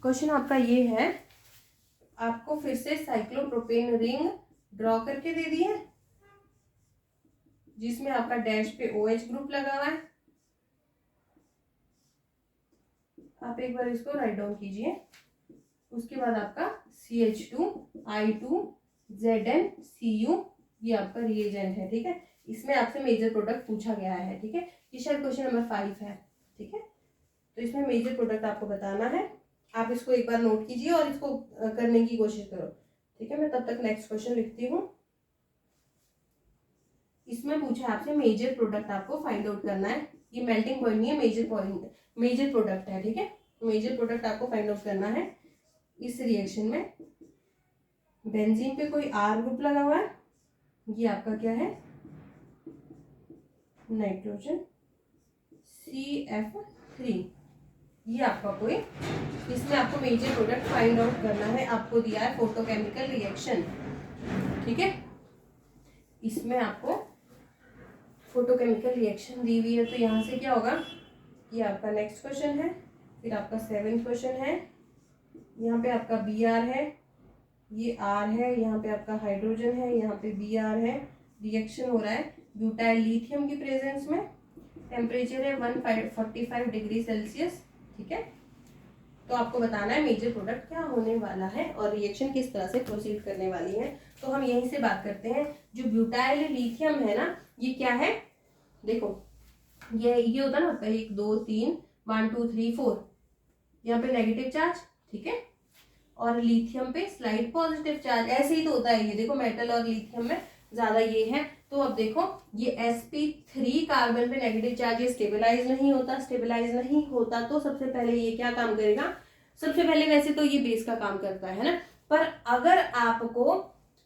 क्वेश्चन आपका ये है, आपको फिर से साइक्लोप्रोपेन रिंग ड्रॉ करके दे दी है, जिसमें आपका डैश पे OH ग्रुप लगा हुआ है। आप एक बार इसको राइट डाउन कीजिए। उसके बाद आपका CH2 I2 ZN Cu, ये आपका रिएजेंट है, ठीक है। इसमें आपसे मेजर प्रोडक्ट पूछा गया है, ठीक है। ये शायद क्वेश्चन नंबर 5 है, ठीक है। तो इसमें मेजर प्रोडक्ट आपको बताना है। आप इसको एक बार नोट कीजिए और इसको करने की कोशिश करो, ठीक है। मैं तब तक नेक्स्ट क्वेश्चन लिखती हूँ। इसमें पूछा है आपसे मेजर प्रोडक्ट आपको फाइंड आउट करना है। ये मेल्टिंग पॉइंट नहीं है, मेजर प्रोडक्ट है, ठीक है। मेजर प्रोडक्ट आपको फाइंड आउट करना है। इस रिएक्शन में बेंजीन पे कोई R ग्रुप लगा हुआ है, ये आपका क्या है, नाइट्रोजन CF3, ये आपका कोई, इसमें आपको मेजर प्रोडक्ट फाइंड आउट करना है। आपको दिया है फोटोकेमिकल रिएक्शन, ठीक है। इसमें आपको फोटोकेमिकल रिएक्शन दी हुई है, तो यहाँ से क्या होगा, ये आपका नेक्स्ट क्वेश्चन है। फिर आपका 7th क्वेश्चन है, यहाँ पे आपका Br है, ये R है, यहाँ पे आपका हाइड्रोजन है, यहाँ पे Br है। रिएक्शन हो रहा है ब्यूटाइल लिथियम की प्रेजेंस में, टेम्परेचर है 145 डिग्री सेल्सियस, ठीक है। तो आपको बताना है मेजर प्रोडक्ट क्या होने वाला है और रिएक्शन किस तरह से प्रोसीड करने वाली है। तो हम यहीं से बात करते हैं। जो ब्यूटाइल लिथियम है ना, ये क्या है, देखो ये होता ना आपका 1 2 3 1 2 3 4, यहाँ पे नेगेटिव चार्ज, ठीक है, और लिथियम पे स्लाइड पॉजिटिव चार्ज। ऐसे ही तो होता है, ये देखो मेटल और लिथियम में ज्यादा ये है। तो अब देखो ये sp3 कार्बन पे नेगेटिव चार्ज, ये स्टेबलाइज नहीं होता तो सबसे पहले ये क्या काम करेगा, सबसे पहले वैसे तो ये बेस का काम करता है ना, पर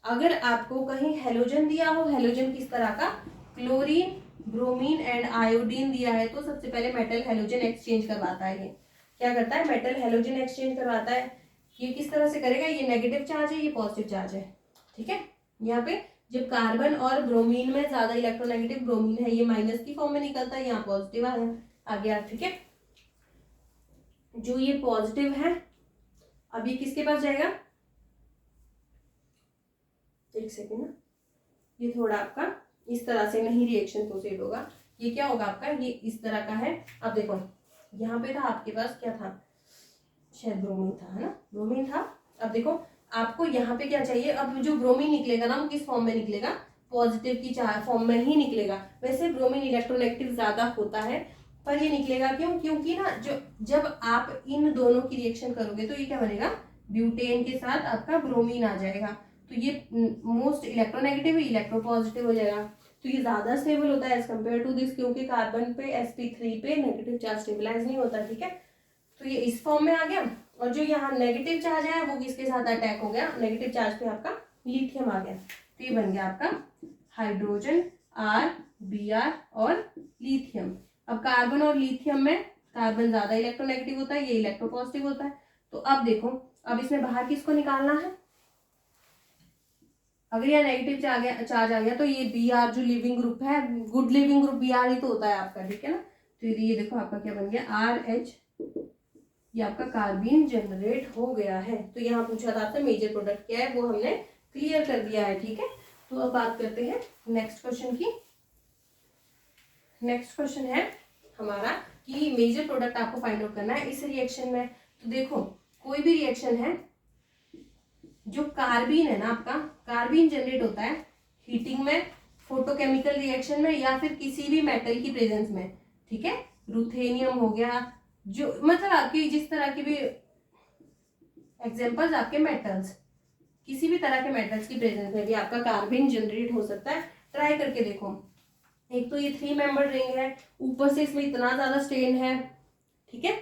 अगर आपको कहीं हेलोजन दिया हो, हेलोजन किस तरह का, क्लोरीन ब्रोमीन एंड आयोडीन दिया है, तो सबसे पहले मेटल हेलोजन एक्सचेंज करवाता है। ये क्या करता है, मेटल हेलोजन एक्सचेंज करवाता है। ये किस तरह से करेगा, ये नेगेटिव चार्ज है, ये पॉजिटिव चार्ज है, ठीक है। यहाँ पे जब कार्बन और ब्रोमीन में ज्यादा इलेक्ट्रोनेगेटिव ब्रोमीन है, ये माइनस की फॉर्म में निकलता है, यहाँ पॉजिटिव आ गया, ठीक है। जो ये पॉजिटिव है, अब ये किसके पास जाएगा, एक सेकेंड ना, ये थोड़ा आपका इस तरह से नहीं रिएक्शन प्रोसीड होगा। ये क्या होगा आपका, ये इस तरह का है। अब देखो यहाँ पे था आपके पास क्या था, शायद ब्रोमीन था, है ना, ब्रोमीन था। अब देखो आपको यहाँ पे क्या चाहिए, अब जो ब्रोमीन निकलेगा ना वो किस फॉर्म में निकलेगा, पॉजिटिव की चार्ज फॉर्म में ही निकलेगा। वैसे ब्रोमीन इलेक्ट्रोनेगेटिव ज्यादा होता है, पर ये निकलेगा क्यों, क्योंकि ना जो जब आप इन दोनों की रिएक्शन करोगे तो ये क्या बनेगा, ब्यूटेन के साथ आपका ब्रोमीन आ जाएगा, तो ये मोस्ट इलेक्ट्रोनेगेटिव इलेक्ट्रोपॉजिटिव हो जाएगा। तो ये ज्यादा स्टेबल होता है एज कम्पेयर टू दिस, क्योंकि कार्बन पे sp3 पे नेगेटिव चार्ज स्टेबलाइज नहीं होता, ठीक है। तो ये इस फॉर्म में आ गया, और जो यहाँ नेगेटिव चार्ज है वो किसके साथ अटैक हो गया, नेगेटिव चार्ज पे आपका लिथियम आ गया, तो ये बन गया आपका हाइड्रोजन RBr और लिथियम। अब कार्बन और लिथियम में कार्बन ज्यादा इलेक्ट्रोनेगेटिव होता है, ये इलेक्ट्रोपॉजिटिव होता है। तो अब देखो, अब इसमें बाहर किसको निकालना है, अगर यह नेगेटिव चार्ज आ गया तो ये Br जो लिविंग ग्रुप है, गुड लिविंग ग्रुप Br ही तो होता है आपका, ठीक है ना। तो ये देखो आपका क्या बन गया, RH, ये आपका कार्बीन जनरेट हो गया है। तो यहाँ पूछा था आपसे मेजर प्रोडक्ट क्या है, वो हमने क्लियर कर दिया है, ठीक है। तो अब बात करते हैं नेक्स्ट क्वेश्चन की। नेक्स्ट क्वेश्चन है हमारा कि मेजर प्रोडक्ट आपको फाइंड आउट करना है इस रिएक्शन में। तो देखो कोई भी रिएक्शन है, जो कार्बीन है ना आपका, कार्बीन जनरेट होता है हीटिंग में, फोटोकेमिकल रिएक्शन में, या फिर किसी भी मेटल की प्रेजेंस में, ठीक है। रुथेनियम हो गया, जो मतलब आपकी जिस तरह की भी एग्जांपल्स आपके मेटल्स, किसी भी तरह के मेटल्स की प्रेजेंस में भी आपका कार्बन जनरेट हो सकता है। ट्राई करके देखो। एक तो ये 3 मेंबर रिंग है, ऊपर से इसमें इतना ज्यादा स्टेन है, ठीक है।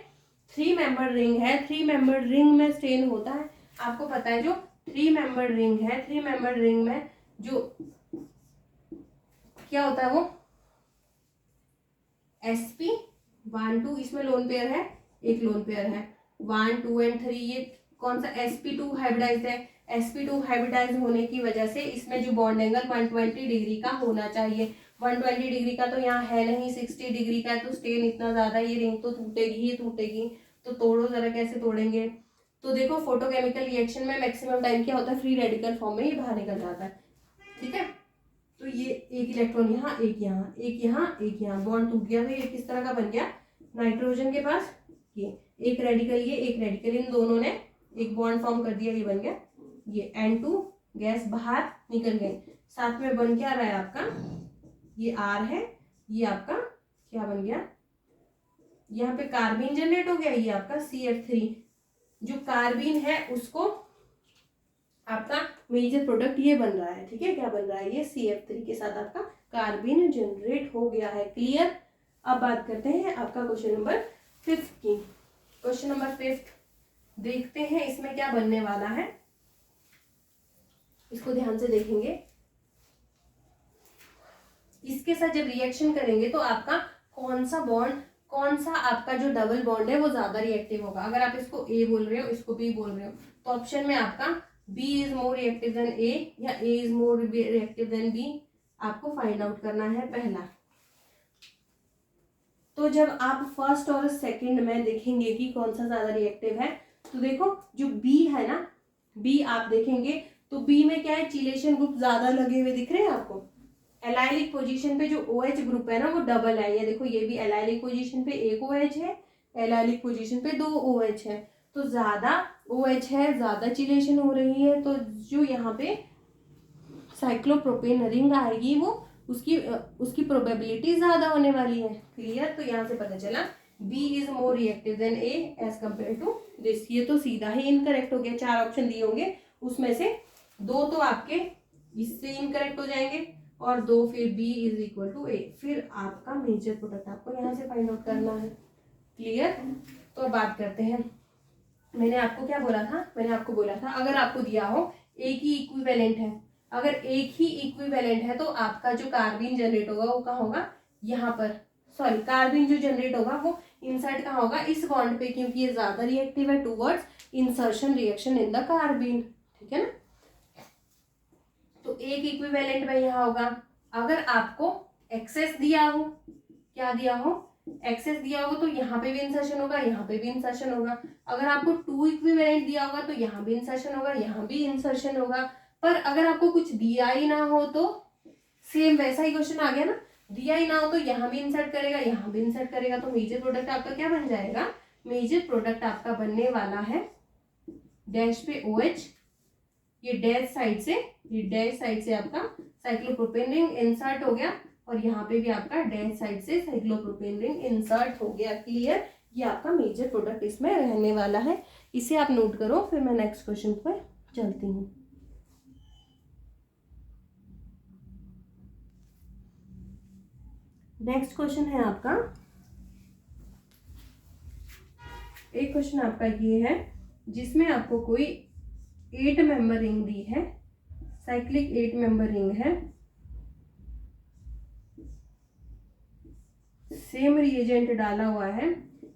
3 मेंबर रिंग है, 3 मेंबर रिंग में स्टेन होता है, आपको पता है जो 3 मेंबर रिंग है, 3 मेंबर रिंग में जो क्या होता है वो sp1 2, इसमें लोन पेयर है, एक लोन पेयर है 1 2 एंड 3, ये कौन सा sp2 हाइब्रिडाइज्ड है। sp2 हाइब्रिडाइज होने की वजह से इसमें जो बॉन्ड एंगल 120 डिग्री का होना चाहिए, 120 डिग्री का तो यहाँ है नहीं, 60 डिग्री का है, तो स्टेन इतना ज्यादा, ये रिंग तो टूटेगी ही टूटेगी। तो तोड़ो जरा, कैसे तोड़ेंगे। तो देखो फोटोकेमिकल रिएक्शन में मैक्सिमम टाइम क्या होता है, फ्री रेडिकल फॉर्म में ये बाहर निकल जाता है, ठीक है। तो ये एक इलेक्ट्रॉन यहाँ, एक यहाँ, एक यहाँ, एक यहाँ, बॉन्ड टूट गया, तो ये किस तरह का बन गया, नाइट्रोजन के पास ये एक रेडिकल, ये एक रेडिकल, इन दोनों ने एक बॉन्ड फॉर्म कर दिया, ये बन गया ये N2, गैस बाहर निकल गई। साथ में बन क्या रहा है आपका, ये R है, ये आपका क्या बन गया, यहाँ पे कार्बीन जनरेट हो गया, ये आपका CF3, जो कार्बीन है उसको आपका मेजर प्रोडक्ट ये बन रहा है, ठीक है। क्या बन रहा है, ये CF3 के साथ आपका कार्बन जनरेट हो गया है, क्लियर। अब बात करते हैं आपका क्वेश्चन नंबर 5 की। क्वेश्चन नंबर 5 देखते हैं इसमें क्या बनने वाला है, इसको ध्यान से देखेंगे। इसके साथ जब रिएक्शन करेंगे तो आपका कौन सा बॉन्ड, कौन सा आपका जो डबल बॉन्ड है वो ज्यादा रिएक्टिव होगा। अगर आप इसको A बोल रहे हो, इसको B बोल रहे हो, तो ऑप्शन में आपका B is more reactive than A या A is more reactive then B, आपको फाइंड आउट करना है पहला। तो जब आप फर्स्ट और सेकंड में देखेंगे कि कौन सा ज्यादा रिएक्टिव है, तो देखो जो B है ना, B आप देखेंगे तो B में क्या है, चिलेशन ग्रुप ज्यादा लगे हुए दिख रहे हैं आपको। एलाइलिक पोजीशन पे जो OH ग्रुप है ना वो डबल है, ये देखो, ये भी एलाइलिक पोजीशन पे एक OH है, एलाइलिक पोजीशन पे 2 OH है, तो ज्यादा OH है, ज्यादा चिलेशन हो रही है, तो जो यहाँ पे साइक्लोप्रोपेन रिंग आएगी वो उसकी प्रोबेबिलिटी ज्यादा होने वाली है, क्लियर। तो यहाँ से पता चला B is more reactive than A as compare to this. ये तो सीधा ही इनकरेक्ट हो गया, 4 ऑप्शन दिए होंगे उसमें से 2 तो आपके इससे इनकरेक्ट हो जाएंगे और 2 फिर B is equal to A। फिर आपका मेजर प्रोडक्ट आपको यहाँ से फाइंड आउट करना है, क्लियर। तो बात करते हैं, मैंने आपको क्या बोला था, मैंने आपको बोला था अगर आपको दिया हो एक ही इक्विवेलेंट है, अगर एक ही इक्विवेलेंट है तो आपका जो कार्बन जनरेट होगा वो कहाँ होगा, यहाँ पर, सॉरी कार्बन जो जनरेट होगा वो इनसाइड कहाँ होगा, इस बॉन्ड पे, क्योंकि ये ज्यादा रिएक्टिव है towards insertion reaction in the carbon, ठीक है ना। तो एक इक्विवेलेंट में यहाँ होगा। अगर आपको एक्सेस दिया हो, क्या दिया हो, एक्सेस दिया होगा, तो यहाँ पे भी इंसर्शन होगा, यहाँ पे भी इंसर्शन होगा। अगर आपको 2 इक्विवेलेंट दिया होगा तो यहाँ भी इंसर्शन होगा, यहाँ भी इंसर्शन होगा। पर अगर आपको कुछ दिया ही ना हो तो सेम वैसा ही क्वेश्चन आ गया ना, दिया ही ना हो तो यहाँ भी इंसर्ट करेगा, यहाँ भी इंसर्ट करेगा, तो मेजर प्रोडक्ट आपका क्या बन जाएगा, मेजर प्रोडक्ट आपका बनने वाला है डैश पे OH, ये डैश साइड से, ये डैश साइड से आपका साइक्लोप्रोपेन रिंग इंसर्ट हो गया, और यहाँ पे भी आपका डैश साइड से साइक्लोप्रोपेन रिंग इंसर्ट हो गया। क्लियर, ये आपका मेजर प्रोडक्ट इसमें रहने वाला है। इसे आप नोट करो, फिर मैं नेक्स्ट क्वेश्चन पर चलती हूँ। नेक्स्ट क्वेश्चन है आपका, एक क्वेश्चन आपका ये है जिसमें आपको कोई 8 मेंबर रिंग दी है, साइक्लिक 8 मेंबर रिंग है, सेम रिएजेंट डाला हुआ है,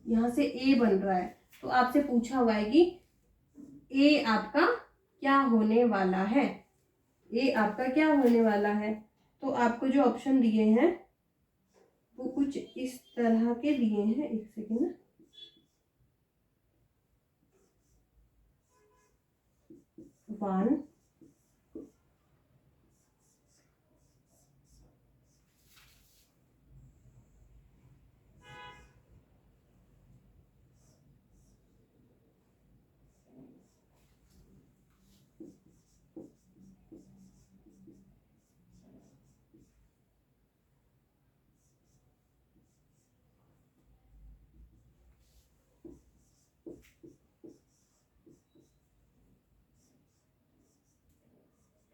यहाँ से A बन रहा है, तो आपसे पूछा हुआ है कि A आपका क्या होने वाला है, A आपका क्या होने वाला है। तो आपको जो ऑप्शन दिए हैं वो कुछ इस तरह के दिए हैं, एक सेकेंड ना, वन,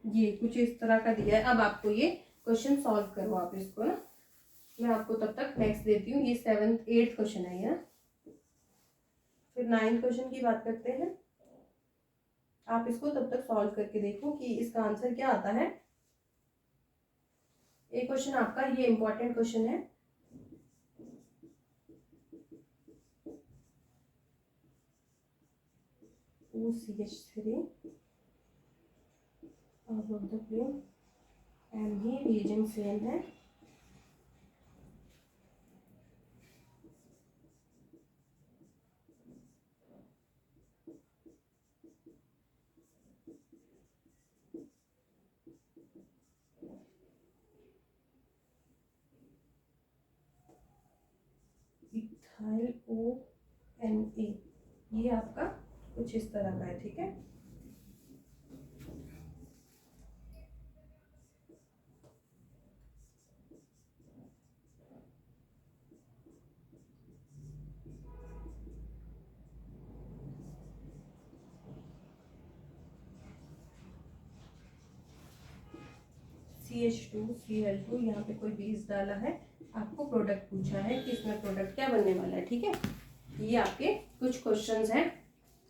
ये कुछ इस तरह का दिया है। अब आपको ये क्वेश्चन सॉल्व करो आप इसको ना, मैं आपको तब तक नेक्स्ट देती हूँ। ये 7th 8th क्वेश्चन है ये, फिर 9th क्वेश्चन की बात करते हैं। आप इसको तब तक सॉल्व करके देखो कि इसका आंसर क्या आता है। एक क्वेश्चन आपका ये इंपॉर्टेंट क्वेश्चन है, OCH3 above the plane and भी रीजन सेम है, इथाइल ONA, ये आपका कुछ इस तरह का है। ठीक है, CH2 Cl2, यहाँ पे कोई बेस डाला है, आपको प्रोडक्ट पूछा है कि इसमें प्रोडक्ट क्या बनने वाला है। ठीक है, ये आपके कुछ क्वेश्चंस हैं,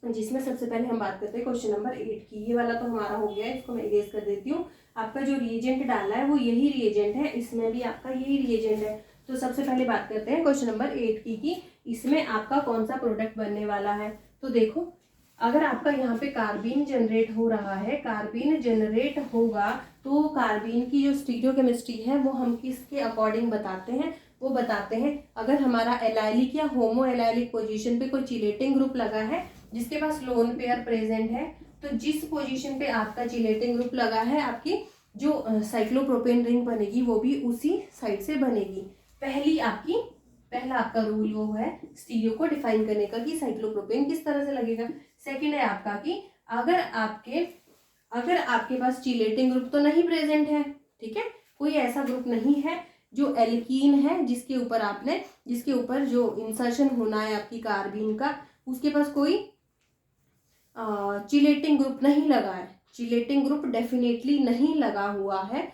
जिसमें सबसे पहले हम बात करते हैं क्वेश्चन नंबर 8 की। ये वाला तो हमारा हो गया है, इसको मैं इरेज कर देती हूँ। आपका जो रिएजेंट डाला है वो यही रिएजेंट है, इसमें भी आपका यही रिएजेंट है। तो सबसे पहले बात करते हैं क्वेश्चन नंबर 8 की कि इसमें आपका कौन सा प्रोडक्ट बनने वाला है। तो देखो, अगर आपका यहाँ पे कार्बीन जनरेट हो रहा है, कार्बीन जनरेट होगा तो कार्बीन की जो स्टीरियोकेमिस्ट्री है वो हम किसके अकॉर्डिंग बताते हैं, वो बताते हैं अगर हमारा एलाइलिक या होमो एलाइलिक पोजीशन पे कोई चिलेटिंग ग्रुप लगा है जिसके पास लोन पेयर प्रेजेंट है, तो जिस पोजीशन पे आपका चिलेटिंग ग्रुप लगा है आपकी जो साइक्लोप्रोपेन रिंग बनेगी वो भी उसी साइड से बनेगी। पहला आपका रूल वो है स्टीरियो को डिफाइन करने का कि साइक्लोप्रोपेन किस तरह से लगेगा। सेकंड है आपका कि अगर आपके पास चिलेटिंग ग्रुप तो नहीं प्रेजेंट है, ठीक है, कोई ऐसा ग्रुप नहीं है जो एल्कीन है जिसके ऊपर जो इंसर्शन होना है आपकी कार्बीन का, उसके पास कोई चिलेटिंग ग्रुप नहीं लगा है, चिलेटिंग ग्रुप डेफिनेटली नहीं लगा हुआ है,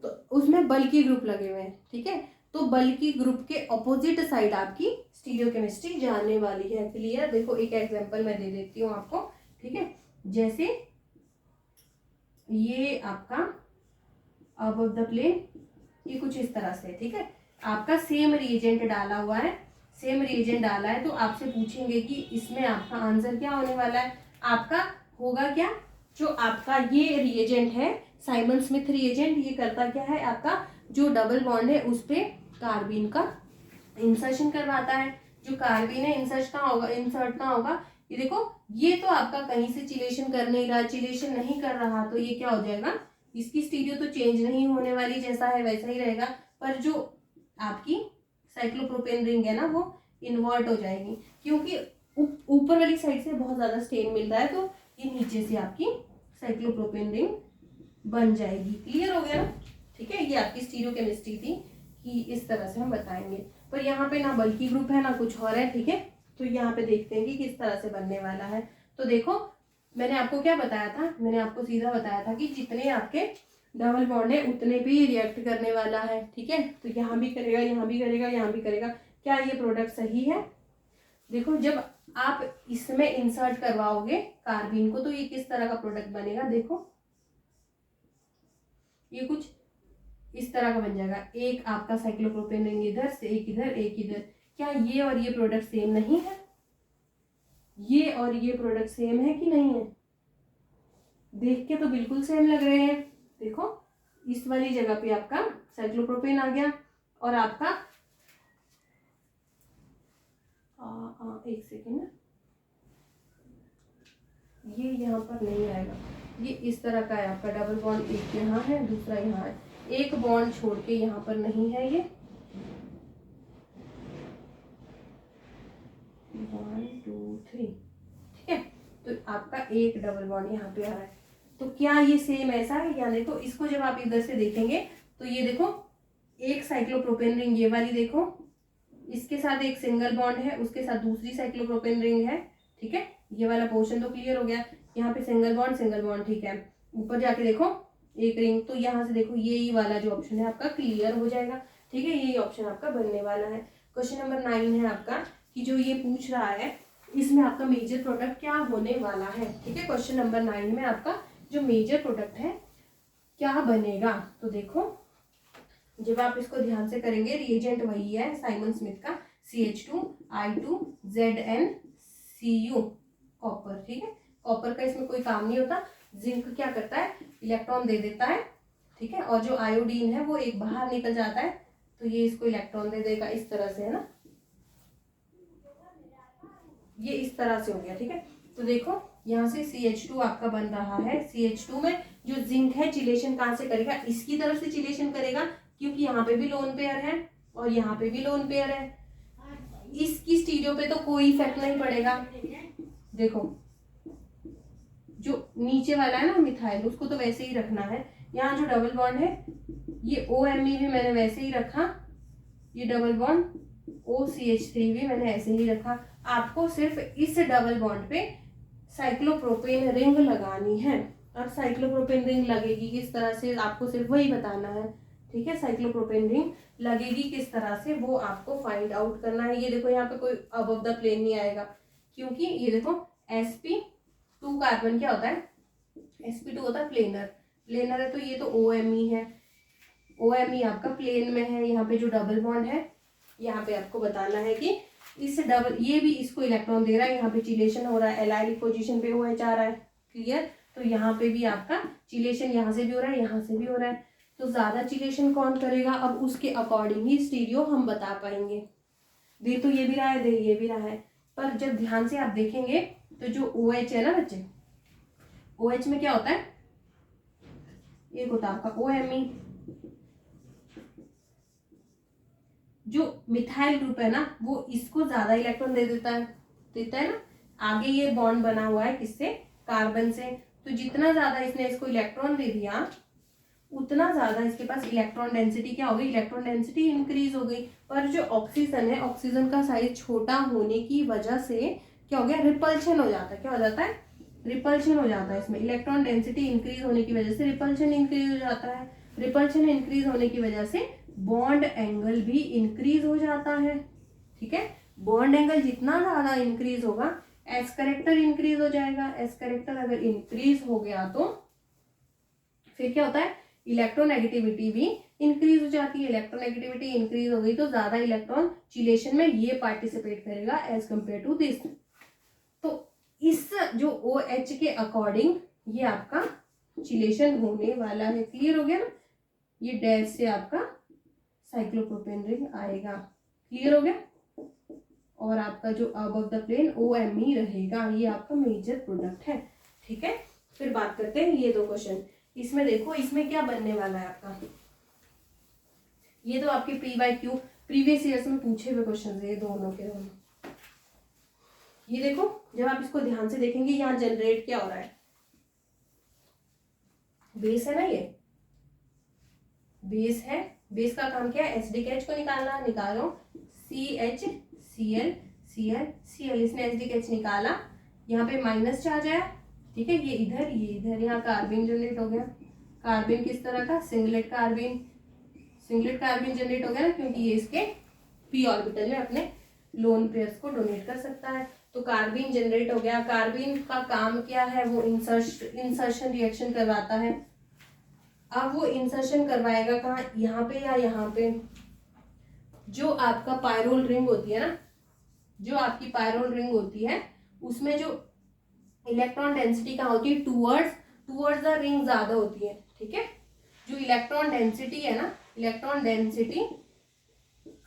तो उसमें बल्की ग्रुप लगे हुए हैं। ठीक है, तो बल्की ग्रुप के ऑपोजिट साइड आपकी स्टीरियोकेमिस्ट्री जाने वाली है। क्लियर, देखो एक एग्जांपल मैं दे देती हूँ आपको। ठीक है, जैसे ये आपका अबव द प्लेन, ये कुछ इस तरह से। ठीक है, आपका सेम रिएजेंट डाला हुआ है, सेम रिएजेंट डाला है, तो आपसे पूछेंगे कि इसमें आपका आंसर क्या होने वाला है। आपका होगा क्या, जो आपका ये रिएजेंट है साइमन स्मिथ रिएजेंट, ये करता क्या है, आपका जो डबल बॉन्ड है उस पे कार्बीन का इंसर्शन करवाता है। जो कार्बीन है इंसर्ट कहाँ होगा, ये देखो, ये तो आपका कहीं से चिलेशन कर नहीं रहा, चिलेशन नहीं कर रहा, तो ये क्या हो जाएगा, इसकी स्टीरियो तो चेंज नहीं होने वाली, जैसा है वैसा ही रहेगा, पर जो आपकी साइक्लोप्रोपेन रिंग है ना वो इन्वर्ट हो जाएगी, क्योंकि ऊपर वाली साइड से बहुत ज़्यादा स्टेन मिल रहा है, तो ये नीचे से आपकी साइक्लोप्रोपेन रिंग बन जाएगी। क्लियर हो गया ना? ठीक है, ये आपकी स्टीरियोकेमिस्ट्री थी कि इस तरह से हम बताएंगे। पर यहाँ पे ना बल्कि ग्रुप है ना कुछ और है। ठीक है, तो यहाँ पे देखते हैं कि किस तरह से बनने वाला है। तो देखो मैंने आपको क्या बताया था, मैंने आपको सीधा बताया था कि जितने आपके डबल बॉन्ड है उतने भी रिएक्ट करने वाला है। ठीक है, तो यहाँ भी करेगा, यहाँ भी करेगा, यहाँ भी करेगा। क्या ये प्रोडक्ट सही है? देखो जब आप इसमें इंसर्ट करवाओगे कार्बिन को तो ये किस तरह का प्रोडक्ट बनेगा। देखो ये कुछ इस तरह का बन जाएगा। एक आपका साइक्लोप्रोपेन रिंग इधर से, एक इधर, एक इधर। क्या ये और ये प्रोडक्ट सेम नहीं है? ये और ये प्रोडक्ट सेम है कि नहीं है? देख के तो बिल्कुल सेम लग रहे हैं। देखो इस वाली जगह पे आपका साइक्लोप्रोपेन आ गया और आपका एक सेकेंड, ये यहाँ पर नहीं आएगा। ये इस तरह का है आपका डबल बॉन्ड, एक यहाँ है दूसरा यहाँ है, एक बॉन्ड छोड़ के यहाँ पर नहीं है। ये 1 2 3, ठीक है, तो आपका एक डबल बॉन्ड यहाँ पे आ रहा है। तो क्या ये सेम ऐसा है? या देखो इसको जब आप इधर से देखेंगे तो ये देखो एक साइक्लोप्रोपेन रिंग ये वाली देखो, इसके साथ एक सिंगल बॉन्ड है, उसके साथ दूसरी साइक्लोप्रोपेन रिंग है। ठीक है, ये वाला पोर्शन तो क्लियर हो गया। यहाँ पे सिंगल बॉन्ड, ठीक है। ऊपर जाके देखो एक रिंग, तो यहाँ से देखो ये वाला जो ऑप्शन है आपका क्लियर हो जाएगा। ठीक है, यही ऑप्शन आपका बनने वाला है। क्वेश्चन नंबर 9 है आपका कि जो ये पूछ रहा है इसमें आपका मेजर प्रोडक्ट क्या होने वाला है। ठीक है, क्वेश्चन नंबर 9 में आपका जो मेजर प्रोडक्ट है क्या बनेगा। तो देखो जब आप इसको ध्यान से करेंगे, रिएजेंट वही है साइमन स्मिथ का CH2I2ZnCu कॉपर। ठीक है, कॉपर का इसमें कोई काम नहीं होता। जिंक क्या करता है, इलेक्ट्रॉन दे देता है। ठीक है, और जो आयोडीन है वो एक बाहर निकल जाता है, तो ये इसको इलेक्ट्रॉन दे देगा इस तरह से, है ना। ये इस तरह से हो गया। ठीक है, तो देखो यहाँ से CH2 आपका बन रहा है। CH2 में जो जिंक है चिलेशन कहाँ से करेगा, इसकी तरफ से चिलेशन करेगा, क्योंकि यहाँ पे भी लोन पेयर है और यहाँ पे भी लोन पेयर है। इसकी स्टीरियो पे तो कोई इफेक्ट नहीं पड़ेगा। देखो जो नीचे वाला है ना मिथाइल, उसको तो वैसे ही रखना है। यहाँ जो डबल बॉन्ड है ये OMe भी मैंने वैसे ही रखा, ये डबल बॉन्ड OCH3 भी मैंने ऐसे ही रखा। आपको सिर्फ इस डबल बॉन्ड पे साइक्लोप्रोपेन रिंग लगानी है। और साइक्लोप्रोपेन रिंग लगेगी किस तरह से आपको सिर्फ वही बताना है। ठीक है, साइक्लोप्रोपेन रिंग लगेगी किस तरह से वो आपको फाइंड आउट करना है। ये देखो यहाँ पे कोई अबव द प्लेन नहीं आएगा, क्योंकि ये देखो sp2 कार्बन क्या होता है, sp2 होता है प्लेनर। प्लेनर है तो ये तो OMe है, OMe आपका प्लेन में है। यहाँ पे जो डबल बॉन्ड है यहाँ पे आपको बताना है कि इस डबल, ये भी इसको इलेक्ट्रॉन दे रहा है, यहाँ पे चिलेशन हो रहा है, एलाइलिक पोजीशन पे OH आ रहा है। क्लियर, तो यहाँ पे भी आपका चिलेशन यहाँ से भी हो रहा है, यहाँ से भी हो रहा है। तो ज्यादा चिलेशन कौन करेगा, अब उसके अकॉर्डिंग ही स्टीरियो हम बता पाएंगे। दे तो ये भी रहा है, दे ये भी रहा है, पर जब ध्यान से आप देखेंगे तो जो OH है ना बच्चे, OH में क्या होता है, एक होता है आपका OMe। जो मिथाइल ग्रुप है ना वो इसको ज्यादा इलेक्ट्रॉन दे देता है ना। आगे ये बॉन्ड बना हुआ है किससे, कार्बन से, तो जितना ज्यादा इसने इसको इलेक्ट्रॉन दे दिया उतना ज्यादा इसके पास इलेक्ट्रॉन डेंसिटी क्या हो गई, इलेक्ट्रॉन डेंसिटी इंक्रीज हो गई। पर जो ऑक्सीजन है, ऑक्सीजन का साइज छोटा होने की वजह से क्या हो गया, रिपल्शन हो जाता है। क्या हो जाता है, रिपल्शन हो जाता है। इसमें इलेक्ट्रॉन डेंसिटी इंक्रीज होने की वजह से रिपल्शन इंक्रीज हो जाता है। रिपल्शन इंक्रीज होने की वजह से बॉन्ड एंगल भी इंक्रीज हो जाता है। ठीक है, बॉन्ड एंगल जितना ज्यादा इंक्रीज होगा एस करेक्टर इंक्रीज हो जाएगा। एस करेक्टर अगर इंक्रीज हो गया तो फिर क्या होता है, इलेक्ट्रोनेगेटिविटी भी इंक्रीज हो जाती है। इलेक्ट्रोनेगेटिविटी इंक्रीज हो गई तो ज्यादा इलेक्ट्रॉन चिलेशन में ये पार्टिसिपेट करेगा एज कंपेयर टू दिस। तो इस जो OH के अकॉर्डिंग ये आपका चिलेशन होने वाला है। क्लियर हो गया ना, ये डैश से आपका साइक्लोप्रोपेन रिंग आएगा। क्लियर हो गया, और आपका जो अबव द प्लेन OMe रहेगा। ये आपका मेजर प्रोडक्ट है। ठीक है, फिर बात करते हैं ये दो क्वेश्चन। इसमें देखो इसमें क्या बनने वाला है आपका, ये तो आपके PYQ प्रीवियस ईयर्स में पूछे हुए क्वेश्चन है ये दोनों के दोनों। ये देखो, जब आप इसको ध्यान से देखेंगे यहाँ जनरेट क्या हो रहा है, बेस है ना, ये बेस है। बेस का काम क्या है, SDKH को निकालना। निकाल रहा हूँ CH Cl, इसने SDKH निकाला, यहाँ पे माइनस चार्ज आया, ठीक है, ये इधर, यहाँ कार्बिन जनरेट हो गया। कार्बिन किस तरह का, सिंगलेट कार्बिन जनरेट हो गया ना, क्योंकि ये इसके p ऑर्बिटल में अपने लोन पेयर्स को डोनेट कर सकता है। तो कार्बिन जनरेट हो गया। कार्बिन का काम क्या है, वो इंसर्शन रिएक्शन करवाता है। अब वो इंसर्शन करवाएगा कहाँ, यहाँ पे या यहाँ पे। जो आपका पायरोल रिंग होती है ना, जो आपकी पायरोल रिंग होती है, उसमें जो इलेक्ट्रॉन डेंसिटी कहाँ होती है, टूवर्ड्स द रिंग ज्यादा होती है, ठीक है। जो इलेक्ट्रॉन डेंसिटी है ना, इलेक्ट्रॉन डेंसिटी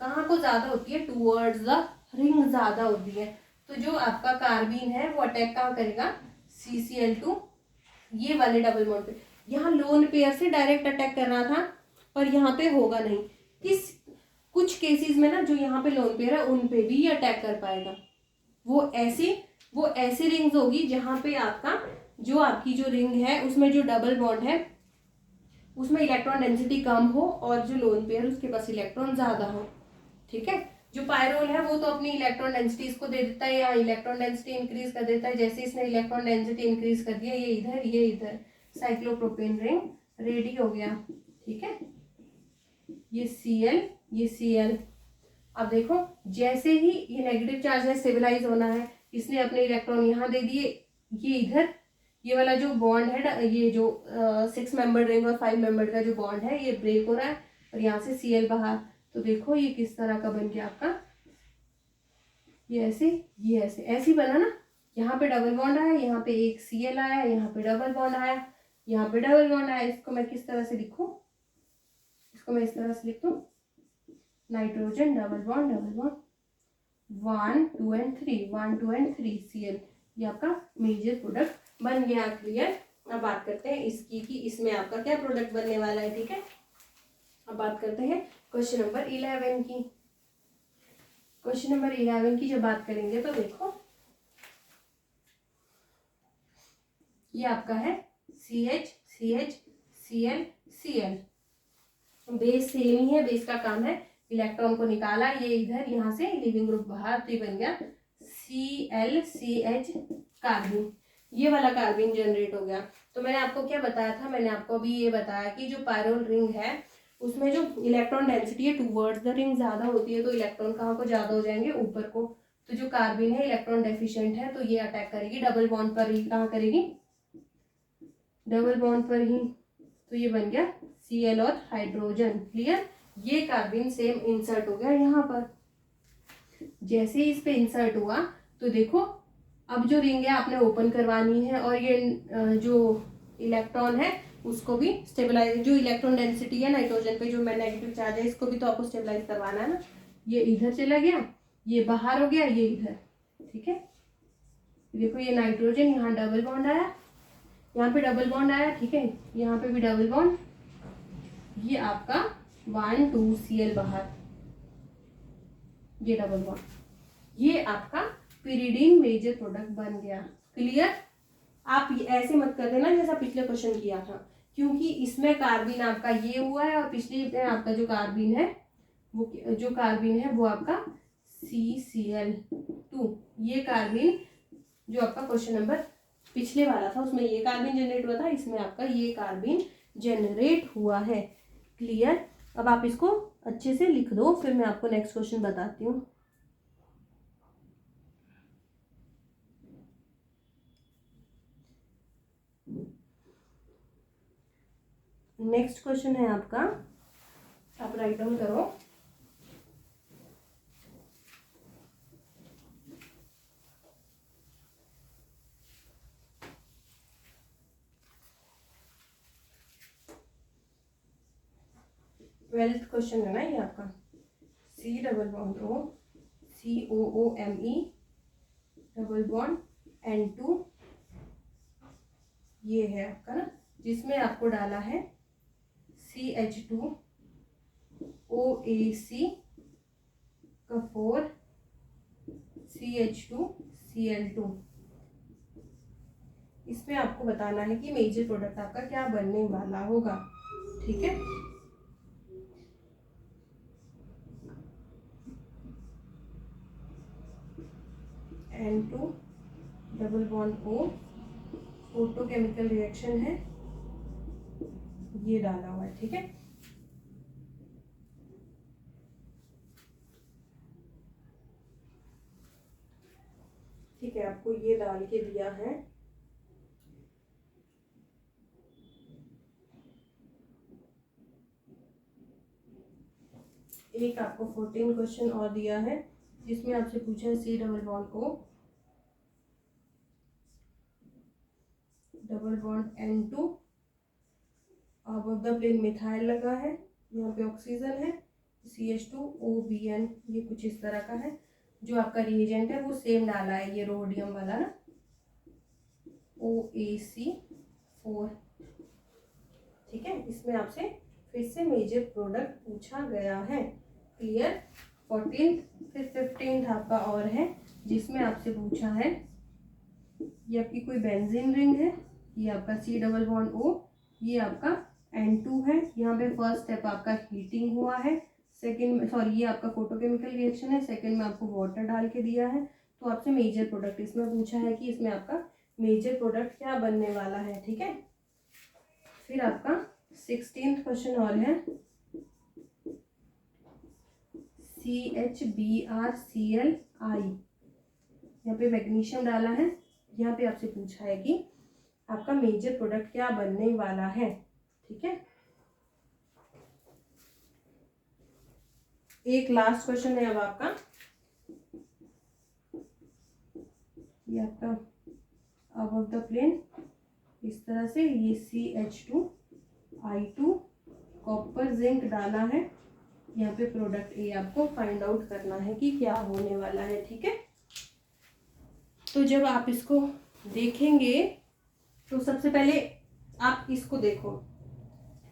कहाँ को ज्यादा होती है, टूवर्ड्स द रिंग ज्यादा होती है। तो जो आपका कार्बिन है वो अटैक कहाँ करेगा, CCl2 ये वाले डबल बॉन्ड पे। यहाँ लोन पेयर से डायरेक्ट अटैक कर रहा था, पर यहाँ पे होगा नहीं। कुछ केसेस में ना, जो यहाँ पे लोन पेयर है उन पे भी ये अटैक कर पाएगा। वो ऐसी रिंग्स होगी जहाँ पे आपकी जो रिंग है उसमें जो डबल बॉन्ड है उसमें इलेक्ट्रॉन डेंसिटी कम हो और जो लोन पेयर उसके पास इलेक्ट्रॉन ज्यादा हो, ठीक है। जो पायरोल है वो तो अपनी इलेक्ट्रॉन डेंसिटी इसको दे देता है, या इलेक्ट्रॉन डेंसिटी इंक्रीज कर देता है। जैसे इसने इलेक्ट्रॉन डेंसिटी इंक्रीज कर दिया, ये इधर साइक्लोप्रोपेन रिंग रेडी हो गया, ठीक है। ये Cl। अब देखो, जैसे ही ये नेगेटिव चार्ज है स्टेबलाइज होना है, इसने अपने इलेक्ट्रॉन यहाँ दे दिए, ये इधर, ये वाला जो बॉन्ड है, ये जो 6 मेंबर रिंग और 5 मेंबर का जो बॉन्ड है ये ब्रेक हो रहा है और यहाँ से Cl बाहर। तो देखो ये किस तरह का बन गया आपका, ये ऐसे बना ना। यहाँ पे डबल बॉन्ड आया, यहाँ पे एक Cl आया, यहाँ पे डबल बॉन्ड आया, यहाँ पे डबल बॉन्ड आया। इसको मैं किस तरह से लिखूं, इसको मैं इस तरह से लिख दूं, nitrogen double bond 1 2 and 3 Cl। ये आपका मेजर प्रोडक्ट बन गया। क्लियर। अब बात करते हैं इसकी कि इसमें आपका क्या प्रोडक्ट बनने वाला है, ठीक है। अब बात करते हैं क्वेश्चन नंबर 11 की। क्वेश्चन नंबर 11 की जब बात करेंगे तो देखो, ये आपका है CH Cl। बेस सेम ही है, बेस का काम है इलेक्ट्रॉन को निकाला, ये इधर, यहाँ से लिविंग ग्रुप बाहर, तो ये बन गया ClCH कार्बिन। ये वाला कार्बिन जनरेट हो गया। तो मैंने आपको क्या बताया था, मैंने आपको अभी ये बताया कि जो पायरोल रिंग है उसमें जो इलेक्ट्रॉन डेंसिटी है टूवर्ड्स द रिंग ज्यादा होती है, तो इलेक्ट्रॉन कहाँ को ज्यादा हो जाएंगे, ऊपर को। तो जो कार्बिन है इलेक्ट्रॉन डेफिशिएंट है, तो ये अटैक करेगी डबल बॉन्ड पर ही। कहाँ करेगी, डबल बॉन्ड पर ही। तो ये बन गया Cl और हाइड्रोजन। क्लियर। ये कार्बिन सेम इंसर्ट हो गया यहाँ पर। जैसे ही इस पे इंसर्ट हुआ तो देखो, अब जो रिंग है आपने ओपन करवानी है, और ये जो इलेक्ट्रॉन है उसको भी स्टेबलाइज, जो इलेक्ट्रॉन डेंसिटी है नाइट्रोजन पे, जो नेगेटिव चार्ज है, इसको भी तो आपको स्टेबलाइज करवाना है ना। ये इधर चला गया, ये बाहर हो गया, ये इधर, ठीक है। देखो ये नाइट्रोजन, यहाँ डबल बॉन्ड आया, यहाँ पे डबल बॉन्ड आया, ठीक है, यहाँ पे भी डबल बॉन्ड, ये आपका 1 2 Cl बाहर, ये डबल बॉन्ड, ये आपका pyridine मेजर प्रोडक्ट बन गया। क्लियर। आप ऐसे मत कर देना जैसा पिछले क्वेश्चन किया था, क्योंकि इसमें कार्बिन आपका ये हुआ है और पिछले में आपका जो कार्बिन है वो आपका CCl2। ये कार्बिन जो आपका क्वेश्चन नंबर पिछले वाला था उसमें ये कार्बिन जनरेट हुआ था, इसमें आपका ये कार्बिन जनरेट हुआ है। क्लियर। अब आप इसको अच्छे से लिख दो, फिर मैं आपको नेक्स्ट क्वेश्चन बताती हूँ। नेक्स्ट क्वेश्चन है आपका, आप राइट डाउन करो। ट्वेल्थ क्वेश्चन है ना ये आपका, C double bond O COOMe double bond N2, ये है आपका ना, जिसमें आपको डाला है CH2 OAC का 4 CH2Cl2। इसमें आपको बताना है कि मेजर प्रोडक्ट आपका क्या बनने वाला होगा, ठीक है। N2 double bond O, photochemical reaction है, ये डाला हुआ है, ठीक है। ठीक है, आपको ये डाल के दिया है। एक आपको 14 क्वेश्चन और दिया है जिसमें आपसे पूछा है C double bond O double bond N2 above the plane methyl लगा है, यहाँ पे ऑक्सीजन है, CH2OBN, ये कुछ इस तरह का है। जो आपका रिएजेंट है वो सेम डाला है, ये रोडियम वाला ना, OAC4, ठीक है। इसमें आपसे फिर से मेजर प्रोडक्ट पूछा गया है, क्लियर। 14th फिर 15th आपका और है जिसमें आपसे पूछा है, ये आपकी कोई बेंजीन रिंग है, ये आपका C डबल बॉन्ड O, ये आपका N2 है। यहाँ पे फर्स्ट स्टेप आपका हीटिंग हुआ है, सेकंड में सॉरी ये आपका फोटोकेमिकल रिएक्शन है, सेकंड में आपको वाटर डाल के दिया है। तो आपसे मेजर प्रोडक्ट इसमें पूछा है कि इसमें आपका मेजर प्रोडक्ट क्या बनने वाला है, ठीक है। फिर आपका 16th क्वेश्चन और है, CHBrCl(I), यहाँ पे मैग्नीशियम डाला है। यहाँ पे आपसे पूछा है कि आपका मेजर प्रोडक्ट क्या बनने वाला है, ठीक है। एक लास्ट क्वेश्चन है अब आपका, ये आपका अबव द प्लेन इस तरह से, ये CH2I2 कॉपर जिंक डाला है। यहाँ पे प्रोडक्ट ए आपको फाइंड आउट करना है कि क्या होने वाला है, ठीक है। तो जब आप इसको देखेंगे तो सबसे पहले आप इसको देखो,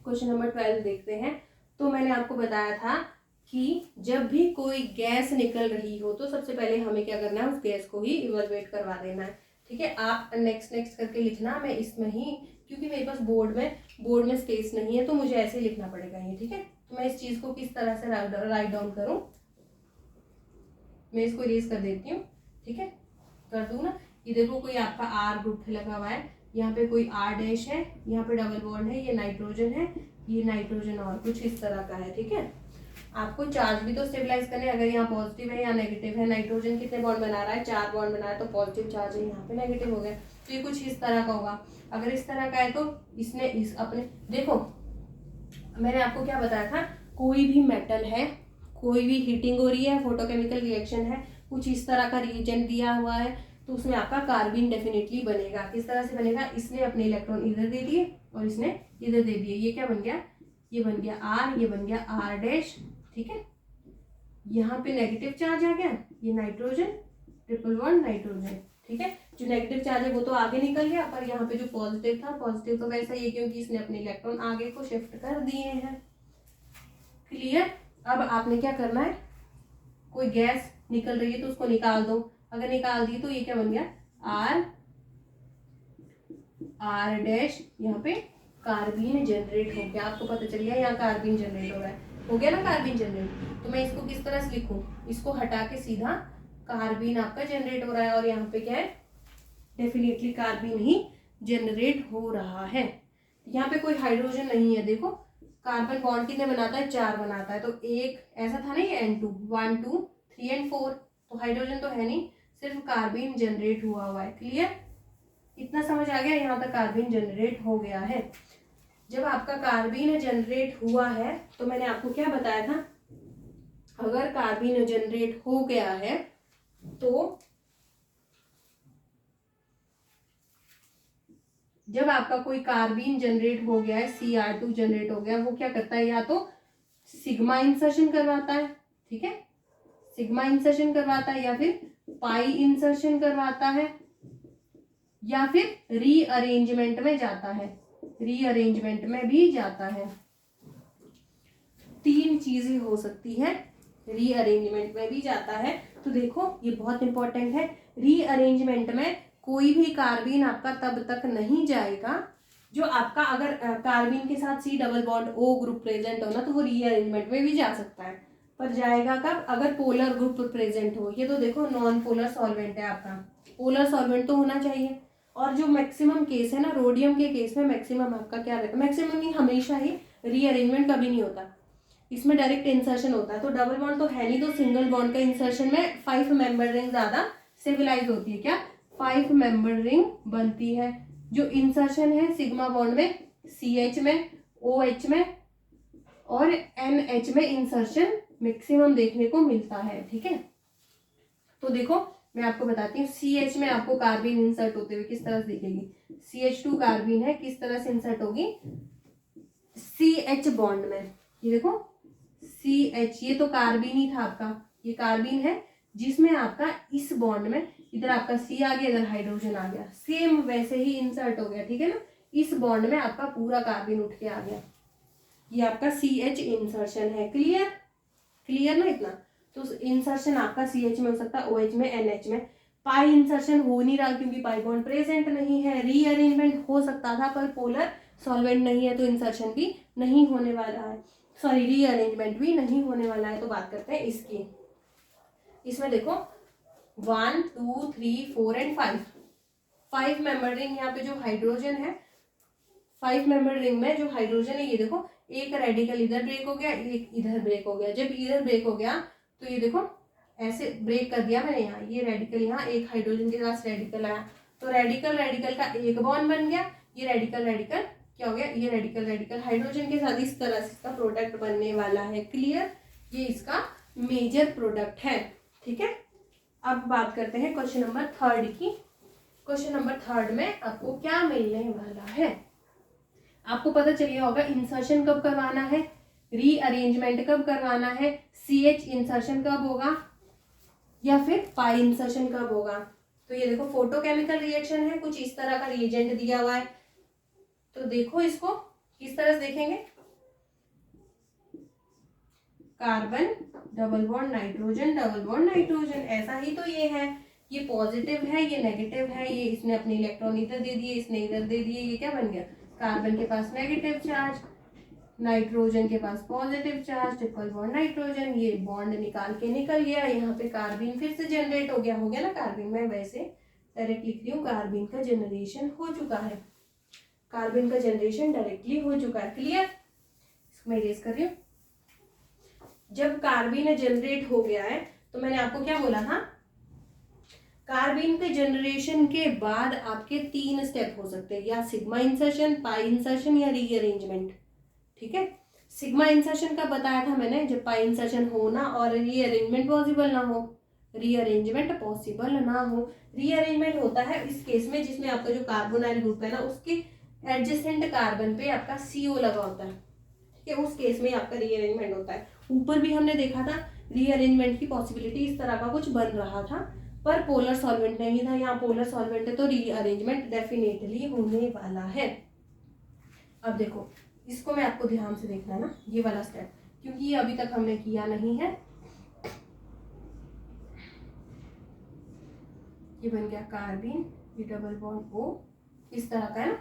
क्वेश्चन नंबर 12 देखते हैं। तो मैंने आपको बताया था कि जब भी कोई गैस निकल रही हो तो सबसे पहले हमें क्या करना है, उस गैस को ही इवैल्यूएट करवा देना है, ठीक है। आप नेक्स्ट नेक्स्ट करके लिखना, मैं इसमें ही, क्योंकि मेरे पास बोर्ड में स्पेस नहीं है तो मुझे ऐसे ही लिखना पड़ेगा ये, ठीक है। तो मैं इस चीज़ को किस तरह से राइट डाउन करूँ, मैं इसको इरेज कर देती हूँ, ठीक है, कर दूँ ना। ये देखो कोई आपका R ग्रुप लगा हुआ है, यहाँ पे कोई R' है, यहाँ पे डबल बॉन्ड है, ये नाइट्रोजन है, ये नाइट्रोजन और कुछ इस तरह का है, ठीक है। आपको चार्ज भी तो स्टेबलाइज करने, अगर यहाँ पॉजिटिव है या नेगेटिव है, नाइट्रोजन कितने बॉन्ड बना रहा है, 4 बॉन्ड बना रहा है, तो पॉजिटिव चार्ज है, यहाँ पे नेगेटिव हो गया, तो ये कुछ इस तरह का होगा। अगर इस तरह का है तो इसने इस अपने, देखो मैंने आपको क्या बताया था, कोई भी मेटल है, कोई भी हीटिंग हो रही है, फोटोकेमिकल रिएक्शन है, कुछ इस तरह का रिएजेंट दिया हुआ है, तो उसमें आपका कार्बिन डेफिनेटली बनेगा। किस तरह से बनेगा, इसने अपने इलेक्ट्रॉन इधर दे दिए और इसने इधर दे दिए, ये क्या बन गया, ये बन गया R, ये बन गया R', ठीक है। यहाँ पे नेगेटिव चार्ज आ गया, ये नाइट्रोजन, ट्रिपल बॉन्ड नाइट्रोजन, ठीक है। जो नेगेटिव चार्ज है वो तो आगे निकल गया, पर यहाँ पे जो पॉजिटिव था, पॉजिटिव तो वैसा ही है क्योंकि इसने अपने इलेक्ट्रॉन आगे को शिफ्ट कर दिए हैं, क्लियर। अब आपने क्या करना है, कोई गैस निकल रही है तो उसको निकाल दो, अगर निकाल दी तो ये क्या बन गया, R', यहाँ पे कार्बिन जनरेट हो गया, आपको पता चल गया यहाँ कार्बिन जनरेट हो रहा है, हो गया ना कार्बिन जनरेट। तो मैं इसको किस तरह से लिखूं, इसको हटा के सीधा कार्बिन आपका जनरेट हो रहा है, और यहाँ पे क्या है, डेफिनेटली कार्बिन ही जनरेट हो रहा है। यहाँ पे कोई हाइड्रोजन नहीं है, देखो कार्बन बॉन्ड कितने बनाता है, 4 बनाता है, तो एक ऐसा था ना, ये N2 1 2 3 and 4, तो हाइड्रोजन तो है नहीं, सिर्फ कार्बिन जनरेट हुआ है, क्लियर। इतना समझ आ गया, यहाँ तक कार्बिन जनरेट हो गया है। जब आपका कार्बिन जनरेट हुआ है तो मैंने आपको क्या बताया था, अगर कार्बिन जनरेट हो गया है तो जब आपका कोई कार्बिन जनरेट हो गया है, Cr2 जनरेट हो गया, वो क्या करता है, या तो सिग्मा इंसर्शन करवाता है, ठीक है, सिग्मा इंसर्शन करवाता है, या फिर पाई इंसर्शन करवाता है, या फिर रीअरेंजमेंट में जाता है, रीअरेंजमेंट में भी जाता है। तीन चीजें हो सकती है, रीअरेंजमेंट में भी जाता है। तो देखो ये बहुत इंपॉर्टेंट है, रीअरेंजमेंट में कोई भी कार्बीन आपका तब तक नहीं जाएगा जो आपका, अगर कार्बीन के साथ C double bond O group present हो ना, तो वो रीअरेंजमेंट में भी जा सकता है, पर जाएगा कब, अगर पोलर ग्रुप प्रेजेंट हो। ये तो देखो नॉन पोलर सॉल्वेंट है आपका, पोलर सॉल्वेंट तो होना चाहिए। और जो मैक्सिमम केस है ना, रोडियम के केस में मैक्सिमम आपका क्या रहता है, मैक्सिमम नहीं, हमेशा ही रीअरेंजमेंट कभी नहीं होता, इसमें डायरेक्ट इंसर्शन होता है। तो डबल बॉन्ड तो है नहीं, तो सिंगल बॉन्ड का इंसर्शन में 5 मेंबर रिंग ज्यादा सिविलाइज होती है। क्या 5 मेंबर रिंग बनती है। जो इंसर्शन है सिग्मा बॉन्ड में CH में, OH में और NH में इंसर्शन मैक्सिमम देखने को मिलता है। ठीक है, तो देखो मैं आपको बताती हूँ, CH में आपको कार्बीन इंसर्ट होते हुए किस तरह से दिखेगी। CH2 कार्बीन है, किस तरह से इंसर्ट होगी, CH बॉन्ड में। ये देखो CH, ये तो कार्बीन ही था आपका, ये कार्बीन है जिसमें आपका इस बॉन्ड में इधर आपका C आ गया, इधर हाइड्रोजन आ गया, सेम वैसे ही इंसर्ट हो गया। ठीक है ना, इस बॉन्ड में आपका पूरा कार्बन उठ के आ गया, ये आपका CH इंसर्शन है। क्लियर, क्लियर ना इतना। तो इंसर्शन आपका CH में हो सकता है, OH में, NH में। पाई इंसर्शन हो नहीं रहा क्योंकि पाई बॉन्ड प्रेजेंट नहीं है। रीअरेंजमेंट हो सकता था पर पोलर सॉल्वेंट नहीं है, तो इंसर्शन भी नहीं होने वाला है, सॉरी रीअरेंजमेंट भी नहीं होने वाला है। तो बात करते हैं इसकी। इसमें देखो 1 2 3 4 एंड 5 मेंबर रिंग, यहाँ पे जो हाइड्रोजन है 5 मेंबर रिंग में जो हाइड्रोजन है, ये देखो एक रेडिकल इधर ब्रेक हो गया, एक इधर ब्रेक हो गया। जब इधर ब्रेक हो गया तो ये देखो ऐसे ब्रेक कर दिया मैंने, यहाँ ये रेडिकल, यहाँ एक हाइड्रोजन के साथ रेडिकल आया, तो रेडिकल रेडिकल का एक बॉन्ड बन गया। ये रेडिकल रेडिकल क्या हो गया, ये रेडिकल रेडिकल हाइड्रोजन के साथ इस तरह से इसका प्रोडक्ट बनने वाला है। क्लियर, ये इसका मेजर प्रोडक्ट है। ठीक है, अब बात करते हैं क्वेश्चन नंबर 3 की। क्वेश्चन नंबर 3 में आपको क्या मिलने वाला है, आपको पता चल गया होगा इंसर्शन कब करवाना है, रीअरेंजमेंट कब करवाना है, CH इंसर्शन कब होगा या फिर पाई इंसर्शन कब होगा। तो ये देखो फोटोकेमिकल रिएक्शन है, कुछ इस तरह का रिएजेंट दिया हुआ है। तो देखो इसको किस तरह से देखेंगे, carbon double bond nitrogen, double bond nitrogen, ऐसा ही तो ये है। ये पॉजिटिव है, ये नेगेटिव है, ये इसने अपने इलेक्ट्रॉन इधर दे दिए, इसने इधर दे दिए, ये क्या बन गया, कार्बन के पास नेगेटिव चार्ज, नाइट्रोजन के पास positive charge, triple bond nitrogen, ये बॉन्ड निकाल के निकल गया, यहाँ पे कार्बन फिर से जनरेट हो गया ना कार्बन। मैं वैसे डायरेक्ट लिख रही हूँ, कार्बन का जनरेशन हो चुका है, कार्बन का जनरेशन डायरेक्टली हो चुका है। क्लियर, इसको मैं इरेज कर रही हूँ। जब कार्बन जनरेट हो गया है तो मैंने आपको क्या बोला था, कार्बन के जनरेशन के बाद आपके 3 स्टेप हो सकते हैं, या सिग्मा इंसर्शन, पाई इंसर्शन या रीअरेंजमेंट। ठीक है, सिग्मा इंसर्शन का बताया था मैंने, जब पाई इंसर्शन होना और रीअरेंजमेंट पॉसिबल ना हो, रीअरेंजमेंट पॉसिबल ना हो। रीअरेंजमेंट होता है इस केस में जिसमें आपका जो कार्बोनाइल ग्रुप है ना, उसके एडजेसेंट कार्बन पे आपका CO लगा होता है। ठीक है, उस केस में आपका रीअरेंजमेंट होता है। ऊपर भी हमने देखा था रीअरेंजमेंट की पॉसिबिलिटी इस तरह का कुछ बन रहा था, पर पोलर सॉल्वेंट नहीं था, यहाँ पोलर सॉल्वेंट है तो रीअरेंजमेंट डेफिनेटली होने वाला है। अब देखो इसको मैं आपको ध्यान से देखना है ना, ये वाला स्टेप, क्योंकि ये अभी तक हमने किया नहीं है। ये बन गया कार्बन, ये डबल बॉन्ड O इस तरह का है ना।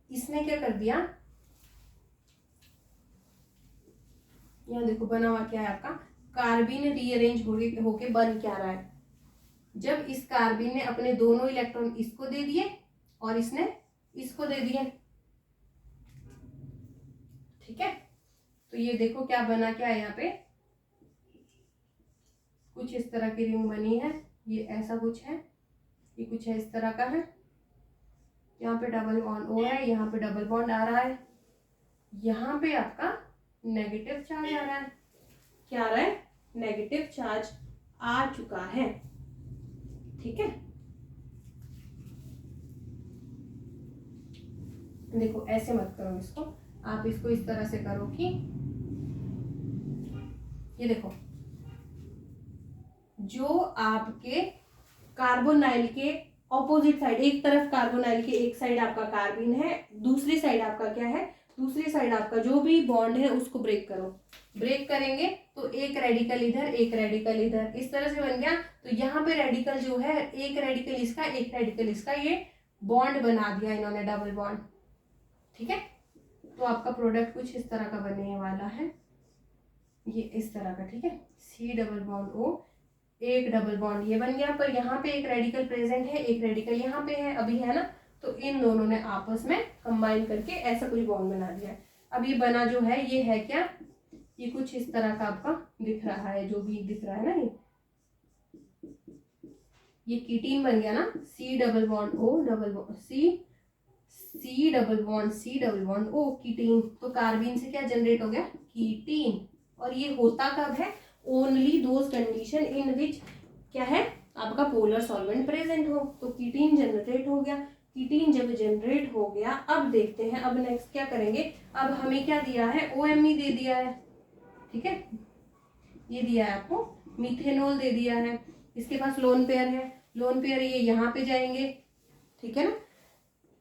इसने क्या कर दिया, यहाँ देखो बना हुआ क्या है आपका, कार्बन रीअरेंज होके बन क्या रहा है, जब इस कार्बन ने अपने दोनों इलेक्ट्रॉन इसको दे दिए और इसने इसको दे दिए। ठीक है, तो ये देखो क्या बना, क्या है यहाँ पे कुछ इस तरह की रिंग बनी है, ये ऐसा कुछ है, ये कुछ है इस तरह का है, यहाँ पे डबल बॉन्ड O है, यहाँ पे डबल बॉन्ड आ रहा है, यहाँ पे आपका नेगेटिव चार्ज आ रहा है। क्या आ रहा है, नेगेटिव चार्ज आ चुका है। ठीक है, देखो ऐसे मत करो इसको, आप इसको इस तरह से करो कि ये देखो जो आपके कार्बोनाइल के ऑपोजिट साइड, एक तरफ कार्बोनाइल के एक साइड आपका कार्बिन है, दूसरी साइड आपका क्या है, दूसरी साइड आपका जो भी बॉन्ड है उसको ब्रेक करो। ब्रेक करेंगे तो एक रेडिकल इधर, एक रेडिकल इधर, इस तरह से बन गया। तो यहाँ पे रेडिकल जो है, एक रेडिकल इसका, एक रेडिकल इसका, ये बॉन्ड बना दिया इन्होंने, डबल बॉन्ड। ठीक है, तो आपका प्रोडक्ट कुछ इस तरह का बनने वाला है, ये इस तरह का। ठीक है, सी डबल बॉन्ड ओ, एक डबल बॉन्ड ये बन गया, पर यहाँ पे एक रेडिकल प्रेजेंट है, एक रेडिकल यहाँ पे है अभी, है ना, तो इन दोनों ने आपस में कंबाइन करके ऐसा कुछ बॉन्ड बना दिया है। अब ये बना जो है, ये है क्या, ये कुछ इस तरह का आपका दिख रहा है, जो भी दिख रहा है ना, ये कीटीन बन गया ना, C double bond O double bond C double bond C double bond O, ketene. तो कार्बिन से क्या जनरेट हो गया, कीटीन। और ये होता कब है, ओनली दोज कंडीशन इन विच क्या है आपका पोलर सॉल्वेंट प्रेजेंट हो, तो कीटीन जनरेट हो गया। कीटीन जब जनरेट हो गया, अब देखते हैं, अब नेक्स्ट क्या करेंगे। अब हमें क्या दिया है, OMe दे दिया है। ठीक है, ये दिया है आपको, मिथेनॉल दे दिया है, इसके पास लोन पेयर है, लोन पेयर ये यहाँ पे जाएंगे। ठीक है ना,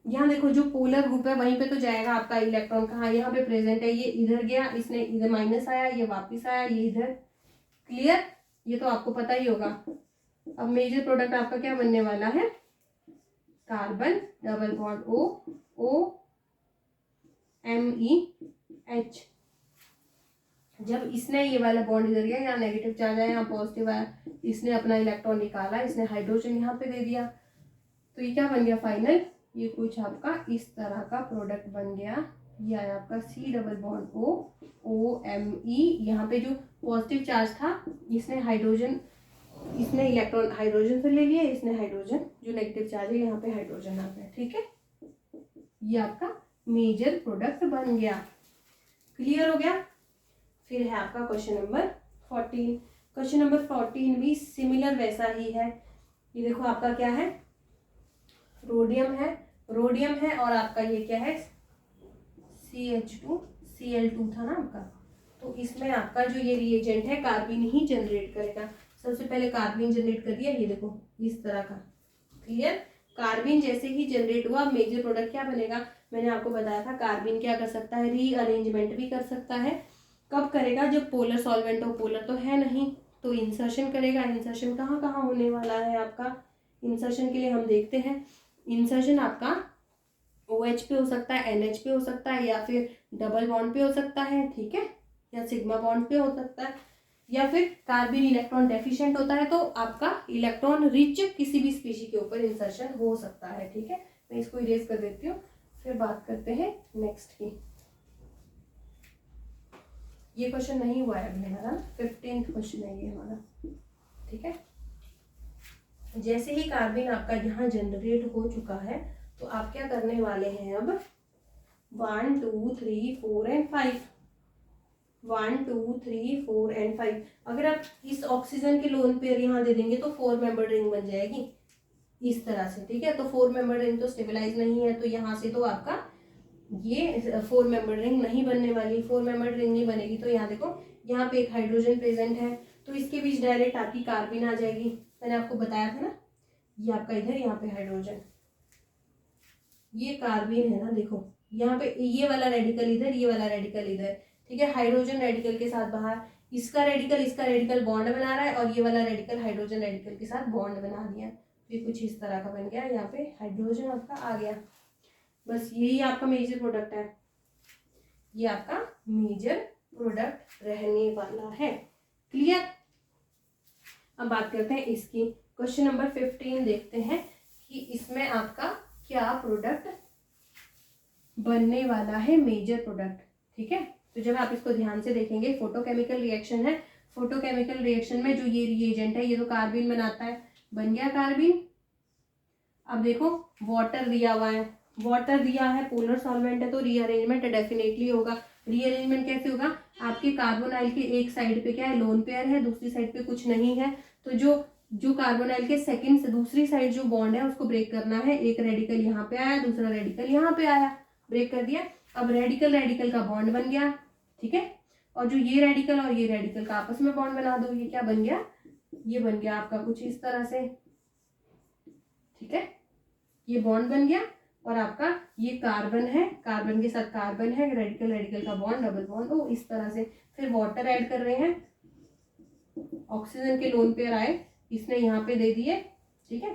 यहाँ देखो जो पोलर ग्रुप है वहीं पे तो जाएगा आपका इलेक्ट्रॉन, कहाँ, यहाँ पे प्रेजेंट है, ये इधर गया, इसने इधर माइनस आया, ये वापिस आया, ये इधर। क्लियर, ये तो आपको पता ही होगा। अब मेजर प्रोडक्ट आपका क्या बनने वाला है, कार्बन डबल बॉन्ड OMeH। जब इसने ये वाला बॉन्ड इधर गया, यहाँ नेगेटिव चार्ज आया, यहाँ पॉजिटिव आया, इसने अपना इलेक्ट्रॉन निकाला, इसने हाइड्रोजन यहाँ पे दे दिया, तो ये क्या बन गया फाइनल, ये कुछ आपका इस तरह का प्रोडक्ट बन गया। ये आया आपका सी डबल बॉन्ड OMe, यहाँ पे जो पॉजिटिव चार्ज था, इसने हाइड्रोजन, इसने इलेक्ट्रॉन हाइड्रोजन से ले लिया, इसने हाइड्रोजन, जो नेगेटिव चार्ज है यहाँ पे हाइड्रोजन आ गया। ठीक है, ये आपका मेजर प्रोडक्ट बन गया। क्लियर हो गया। फिर है आपका क्वेश्चन नंबर 14। क्वेश्चन नंबर 14 भी सिमिलर वैसा ही है। ये देखो आपका क्या है, रोडियम है, रोडियम है, और आपका ये क्या है, CH2Cl2 था ना आपका। तो इसमें आपका जो ये रिएजेंट है कार्बिन ही जनरेट करेगा। सबसे पहले कार्बिन जनरेट कर दिया, ये देखो इस तरह का। क्लियर, कार्बिन जैसे ही जनरेट हुआ, मेजर प्रोडक्ट क्या बनेगा, मैंने आपको बताया था कार्बिन क्या कर सकता है, रीअरेंजमेंट भी कर सकता है। कब करेगा, जब पोलर सॉल्वेंट हो, पोलर तो है नहीं, तो इंसर्शन करेगा। इंसर्शन कहाँ कहाँ होने वाला है आपका, इंसर्शन के लिए हम देखते हैं, इंसर्शन आपका OH पे हो सकता है, NH पे हो सकता है, या फिर डबल बॉन्ड पे हो सकता है। ठीक है, या सिग्मा बॉन्ड पे हो सकता है, या फिर कार्बिन इलेक्ट्रॉन डेफिशिएंट होता है तो आपका इलेक्ट्रॉन रिच किसी भी स्पीशी के ऊपर इंसर्शन हो सकता है। ठीक है, मैं इसको इरेज कर देती हूँ, फिर बात करते हैं नेक्स्ट की। ये क्वेश्चन नहीं हुआ है अभी हमारा, 15th क्वेश्चन है ये हमारा। ठीक है, जैसे ही कार्बिन आपका यहाँ जनरेट हो चुका है, तो आप क्या करने वाले हैं, अब 1 2 3 4 एंड 5, 1 2 3 4 एंड 5। अगर आप इस ऑक्सीजन के लोन पेयर यहाँ दे देंगे तो 4 मेंबर रिंग बन जाएगी इस तरह से। ठीक है, तो 4 मेंबर रिंग तो स्टेबलाइज नहीं है, तो यहाँ से तो आपका ये 4 मेंबर रिंग नहीं बनने वाली। 4 मेंबर रिंग नहीं बनेगी, तो यहाँ देखो, यहाँ पे एक हाइड्रोजन प्रेजेंट है, तो इसके बीच डायरेक्ट आपकी कार्बिन आ जाएगी। मैंने आपको बताया था ना, ये आपका इधर, यहाँ पे हाइड्रोजन, ये कार्बिन है ना, देखो यहाँ पे ये वाला रेडिकल इधर, ये वाला रेडिकल इधर। ठीक है, हाइड्रोजन रेडिकल के साथ बाहर, इसका रेडिकल बॉन्ड बना रहा है, और ये वाला रेडिकल हाइड्रोजन रेडिकल के साथ बॉन्ड बना दिया। तो ये कुछ इस तरह का बन गया, यहाँ पे हाइड्रोजन आपका आ गया। बस यही आपका मेजर प्रोडक्ट है, ये आपका मेजर प्रोडक्ट रहने वाला है। क्लियर, अब बात करते हैं इसकी। क्वेश्चन नंबर 15 देखते हैं कि इसमें आपका क्या प्रोडक्ट बनने वाला है, मेजर प्रोडक्ट। ठीक है, तो जब आप इसको ध्यान से देखेंगे, फोटोकेमिकल रिएक्शन है, फोटोकेमिकल रिएक्शन में जो ये रिएजेंट है, ये तो कार्बिन बनाता है, बन गया कार्बिन। अब देखो वाटर दिया हुआ है, वाटर दिया है, पोलर सॉल्वेंट है, तो रीअरेंजमेंट डेफिनेटली होगा। रीअरेंजमेंट कैसे होगा, आपके कार्बोनाइल के एक साइड पे क्या है, लोन पेयर है, दूसरी साइड पे कुछ नहीं है, तो जो कार्बोनाइल के सेकंड से दूसरी साइड जो बॉन्ड है उसको ब्रेक करना है। एक रेडिकल यहाँ पे आया, दूसरा रेडिकल यहाँ पे आया, ब्रेक कर दिया। अब रेडिकल का बॉन्ड बन गया। ठीक है, और जो ये रेडिकल और ये रेडिकल का आपस में बॉन्ड बना दो, ये क्या बन गया, ये बन गया आपका कुछ इस तरह से। ठीक है, ये बॉन्ड बन गया और आपका ये कार्बन है, कार्बन के साथ कार्बन है, रेडिकल रेडिकल का बॉन्ड, डबल बॉन्ड, ओ इस तरह से। फिर वाटर ऐड कर रहे हैं, ऑक्सीजन के लोन पेयर आए, इसने यहाँ पे दे दिए, ठीक है।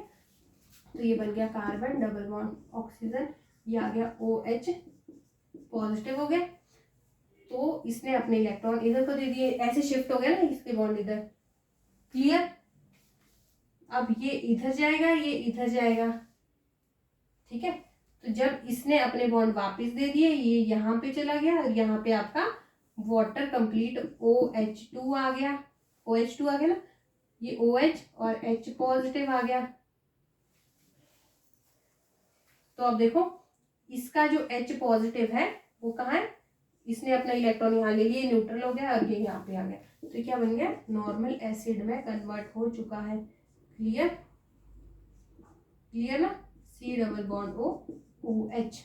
तो ये बन गया कार्बन डबल बॉन्ड ऑक्सीजन, ये आ गया OH पॉजिटिव हो गया। तो इसने अपने इलेक्ट्रॉन इधर को दे दिए, ऐसे शिफ्ट हो गया ना इसके बॉन्ड इधर, क्लियर। अब ये इधर जाएगा, ये इधर जाएगा, ठीक है। तो जब इसने अपने बॉन्ड वापस दे दिए, ये यहाँ पे चला गया और यहाँ पे आपका वाटर कंप्लीट OH2 आ गया, OH2 आ गया ना, ये OH और H पॉजिटिव आ गया। तो अब देखो इसका जो H पॉजिटिव है वो कहाँ है, इसने अपना इलेक्ट्रॉन यहाँ ले लिया, न्यूट्रल हो गया और ये यहाँ पे आ गया। तो क्या बन गया, नॉर्मल एसिड में कन्वर्ट हो चुका है, क्लियर, क्लियर ना, C डबल बॉन्ड OH,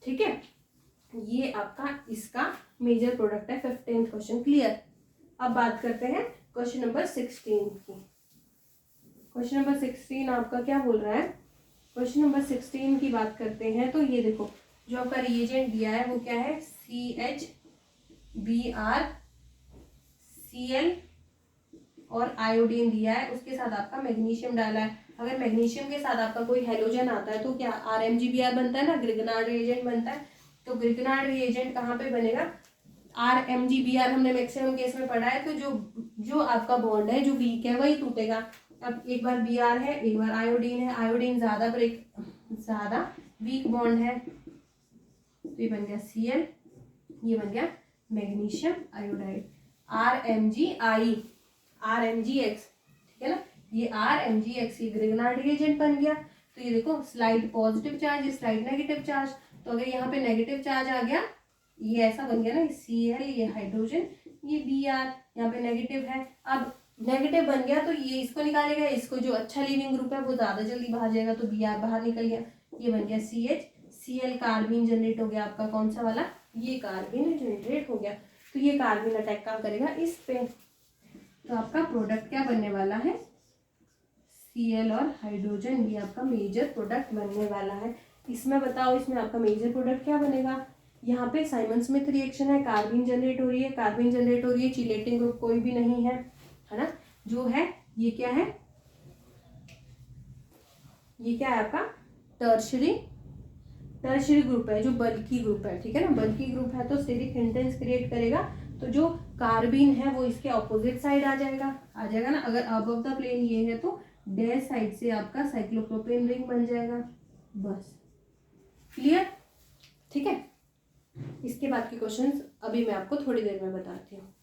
ठीक है। ये आपका इसका मेजर प्रोडक्ट है, 15th क्वेश्चन, क्लियर। अब बात करते हैं क्वेश्चन नंबर 16 की। क्वेश्चन नंबर 16 आपका क्या बोल रहा है, क्वेश्चन नंबर 16 की बात करते हैं। तो ये देखो जो आपका रिएजेंट दिया है वो क्या है, CHBr, Cl और आयोडीन दिया है, उसके साथ आपका मैग्नीशियम डाला है। अगर मैग्नीशियम के साथ आपका कोई हेलोजन आता है तो क्या RMgBr बनता है ना, ग्रिगनार्ड रिएजेंट बनता है। तो ग्रिगनार्ड रिएजेंट कहाँ पे बनेगा, RMgBr हमने मैक्सिमम केस में पढ़ा है। तो जो आपका बॉन्ड है जो वीक है वही टूटेगा। अब एक बार Br है, एक बार आयोडीन है, आयोडीन ज्यादा वीक बॉन्ड है, तो ये बन गया Cl, ये बन गया मैग्नीशियम आयोडाइड, RMgX, ठीक है ना, ये RMgX, ये ग्रिगनार्ड रिएजेंट बन गया। तो ये देखो slide positive charge, slide negative charge. तो अगर यहाँ पे नेगेटिव चार्ज आ गया, ये ऐसा बन गया ना, Cl, ये हाइड्रोजन, ये Br, यहाँ पे नेगेटिव है। अब नेगेटिव बन गया तो ये इसको निकालेगा, इसको जो अच्छा लीविंग ग्रुप है वो ज्यादा जल्दी बाहर जाएगा, तो Br बाहर निकल गया, ये बन गया CH, Cl कार्बिन जनरेट हो गया आपका, कौन सा वाला, ये कार्बिन जनरेट हो गया। तो ये कार्बिन अटैक काम करेगा इस पे, तो आपका प्रोडक्ट क्या बनने वाला है, Cl और हाइड्रोजन, ये आपका मेजर प्रोडक्ट बनने वाला है। इसमें बताओ, इसमें आपका मेजर प्रोडक्ट क्या बनेगा। यहाँ पे साइमन स्मिथ रिएक्शन है, कार्बिन जनरेट हो रही है, कार्बिन जनरेट हो रही है, चिलेटिंग ग्रुप कोई भी नहीं है, है ना। जो है ये क्या है, ये क्या है आपका टर्शरी ग्रुप है, जो बल्की ग्रुप है, ठीक है ना, बल्की ग्रुप है तो स्टेरिक हिंटेंस क्रिएट करेगा। तो जो कार्बिन है वो इसके ऑपोजिट साइड आ जाएगा ना। अगर अबव द प्लेन ये है तो डैश साइड से आपका साइक्लोप्रोपेन रिंग बन जाएगा, बस, क्लियर, ठीक है। इसके बाद के क्वेश्चंस अभी मैं आपको थोड़ी देर में बताती हूँ।